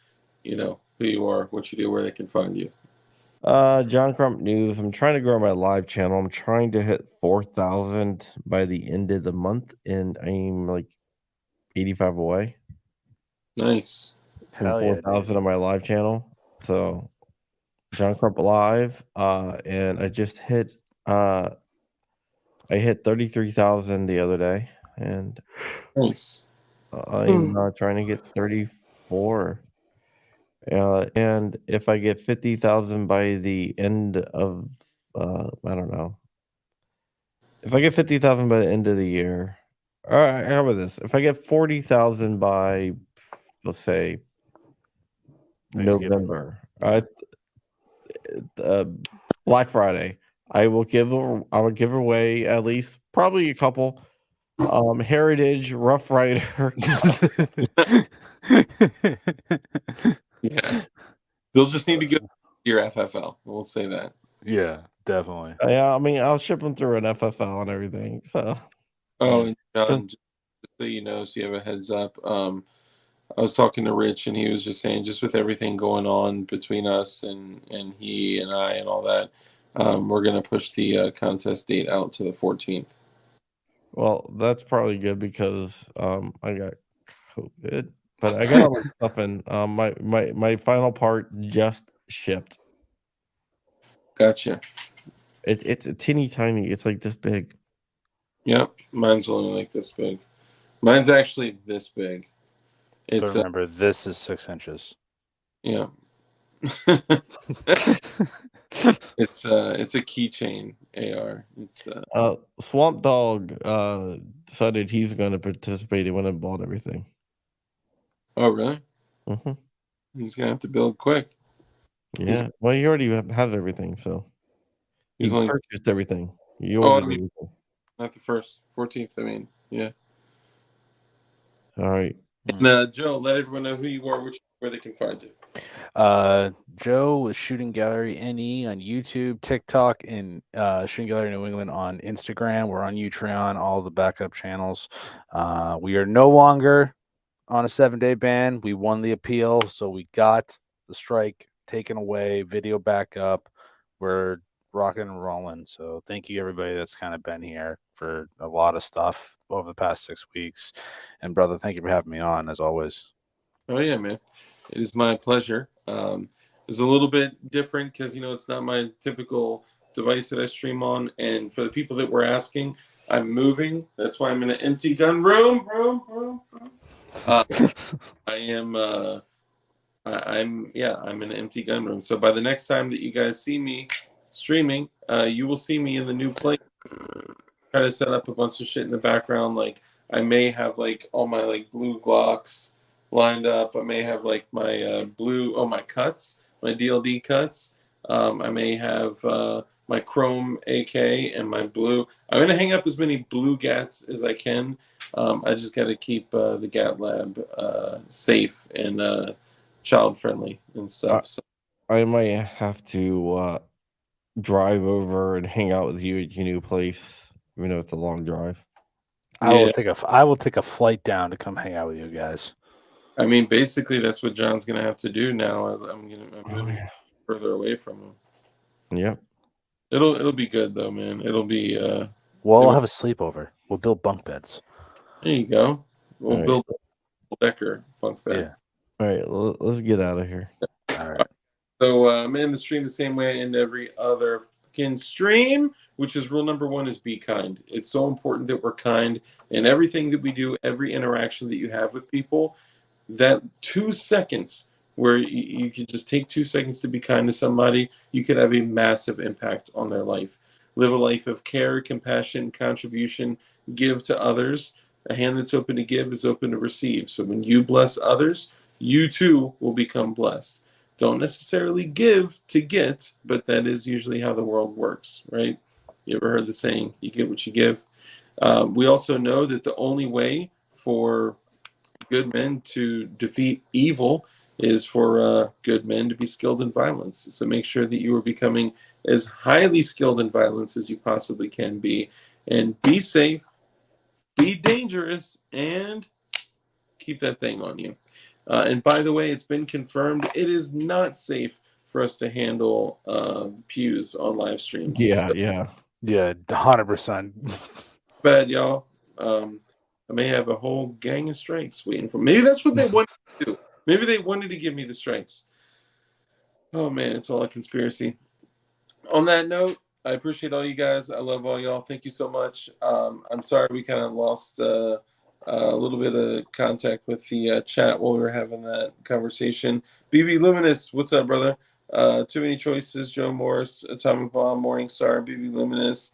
you know, who you are, what you do, where they can find you. John Crump News. I'm trying to grow my live channel. I'm trying to hit 4,000 by the end of the month, and I'm like 85 away Nice. from Hell yeah, 4,000 on my live channel. So John Crump Live, and I just hit I hit 33,000 the other day, and Nice. I'm trying to get 34. And if I get 50,000 by the end of, I don't know. If I get 50,000 by the end of the year, all right, how about this? If I get 40,000 by, let's say, November, Black Friday, I will give away at least probably a couple Heritage Rough Rider. Yeah. They'll just need to go to your FFL. We'll say that. Yeah, definitely. Yeah, I mean, I'll ship them through an FFL and everything. So, Oh, and John, just so you know, so you have a heads up. I was talking to Rich, and he was just saying, just with everything going on between us and he and I and all that, we're gonna push the contest date out to the 14th. well, that's probably good because I got COVID, but I got all my stuff in. My final part just shipped. Gotcha. It's a teeny tiny. It's like this big. Yep, mine's only like this big. Mine's actually this big. But It's remember, this is 6 inches. yeah. It's a keychain AR. It's Swamp Dog decided he's going to participate. He went and bought everything. oh really? Mm-hmm. He's gonna have to build quick. Yeah. Well, you already have everything, so He's you only purchased everything. You oh, ordered I mean, everything. not the first 14th. I mean, yeah. All right. And Joe, let everyone know who you are, where they can find you. Joe with Shooting Gallery NE on YouTube, TikTok, and Shooting Gallery New England on Instagram. We're on Utreon, all the backup channels. We are no longer on a 7-day ban. We won the appeal, so we got the strike taken away, video back up. We're rocking and rolling. So thank you everybody that's kind of been here for a lot of stuff over the past 6 weeks. And brother, thank you for having me on as always. Oh yeah, man. It is my pleasure. It's a little bit different because it's not my typical device that I stream on. And for the people that were asking, I'm moving. That's why I'm in an empty gun room. I am. I'm in an empty gun room. So by the next time that you guys see me streaming, you will see me in the new place. Try to set up a bunch of shit in the background. Like I may have like all my like blue Glocks lined up. I may have like my my cuts, my DLD cuts. I may have my chrome AK and my blue. I'm gonna hang up as many blue gats as I can. I just got to keep the Gat Lab safe and child friendly and stuff. So. I might have to drive over and hang out with you at your new place, even though it's a long drive. I will take a flight down to come hang out with you guys. I mean, basically, that's what John's gonna have to do now. I'm moving further away from him. Yep. It'll be good though, man. It'll be. We'll have a sleepover. We'll build bunk beds. There you go. We'll All build a Decker bunk bed. Yeah. All right, let's get out of here. All right. So I'm in the stream the same way I end every other fucking stream, which is rule number 1 is be kind. It's so important that we're kind in everything that we do, every interaction that you have with people. That 2 seconds where you could just take 2 seconds to be kind to somebody, you could have a massive impact on their life. Live a life of care, compassion, contribution, give to others. A hand that's open to give is open to receive. So when you bless others, you too will become blessed. Don't necessarily give to get, but that is usually how the world works, right? You ever heard the saying, you get what you give? We also know that the only way for good men to defeat evil is for good men to be skilled in violence. So make sure that you are becoming as highly skilled in violence as you possibly can be. And be safe, be dangerous, and keep that thing on you. And by the way, it's been confirmed it is not safe for us to handle pews on live streams. Yeah, So, yeah. Yeah, 100%. bad, y'all. I may have a whole gang of strikes waiting for me. Maybe that's what they wanted to do. Maybe they wanted to give me the strikes. Oh, man, it's all a conspiracy. On that note, I appreciate all you guys. I love all y'all. Thank you so much. I'm sorry we kind of lost a little bit of contact with the chat while we were having that conversation. BB Luminous, what's up, brother? Too Many Choices, Joe Morris, Atomic Bomb, Morningstar, BB Luminous,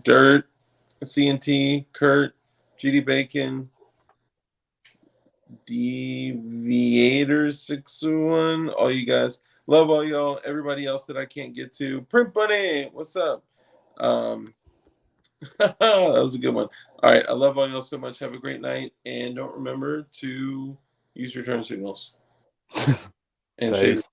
Dirt, CNT, Kurt, GD Bacon, Deviators 601, all you guys. Love all y'all. Everybody else that I can't get to. Print Bunny, what's up? That was a good one. All right, I love all y'all so much. Have a great night, and don't remember to use your turn signals. And Thanks.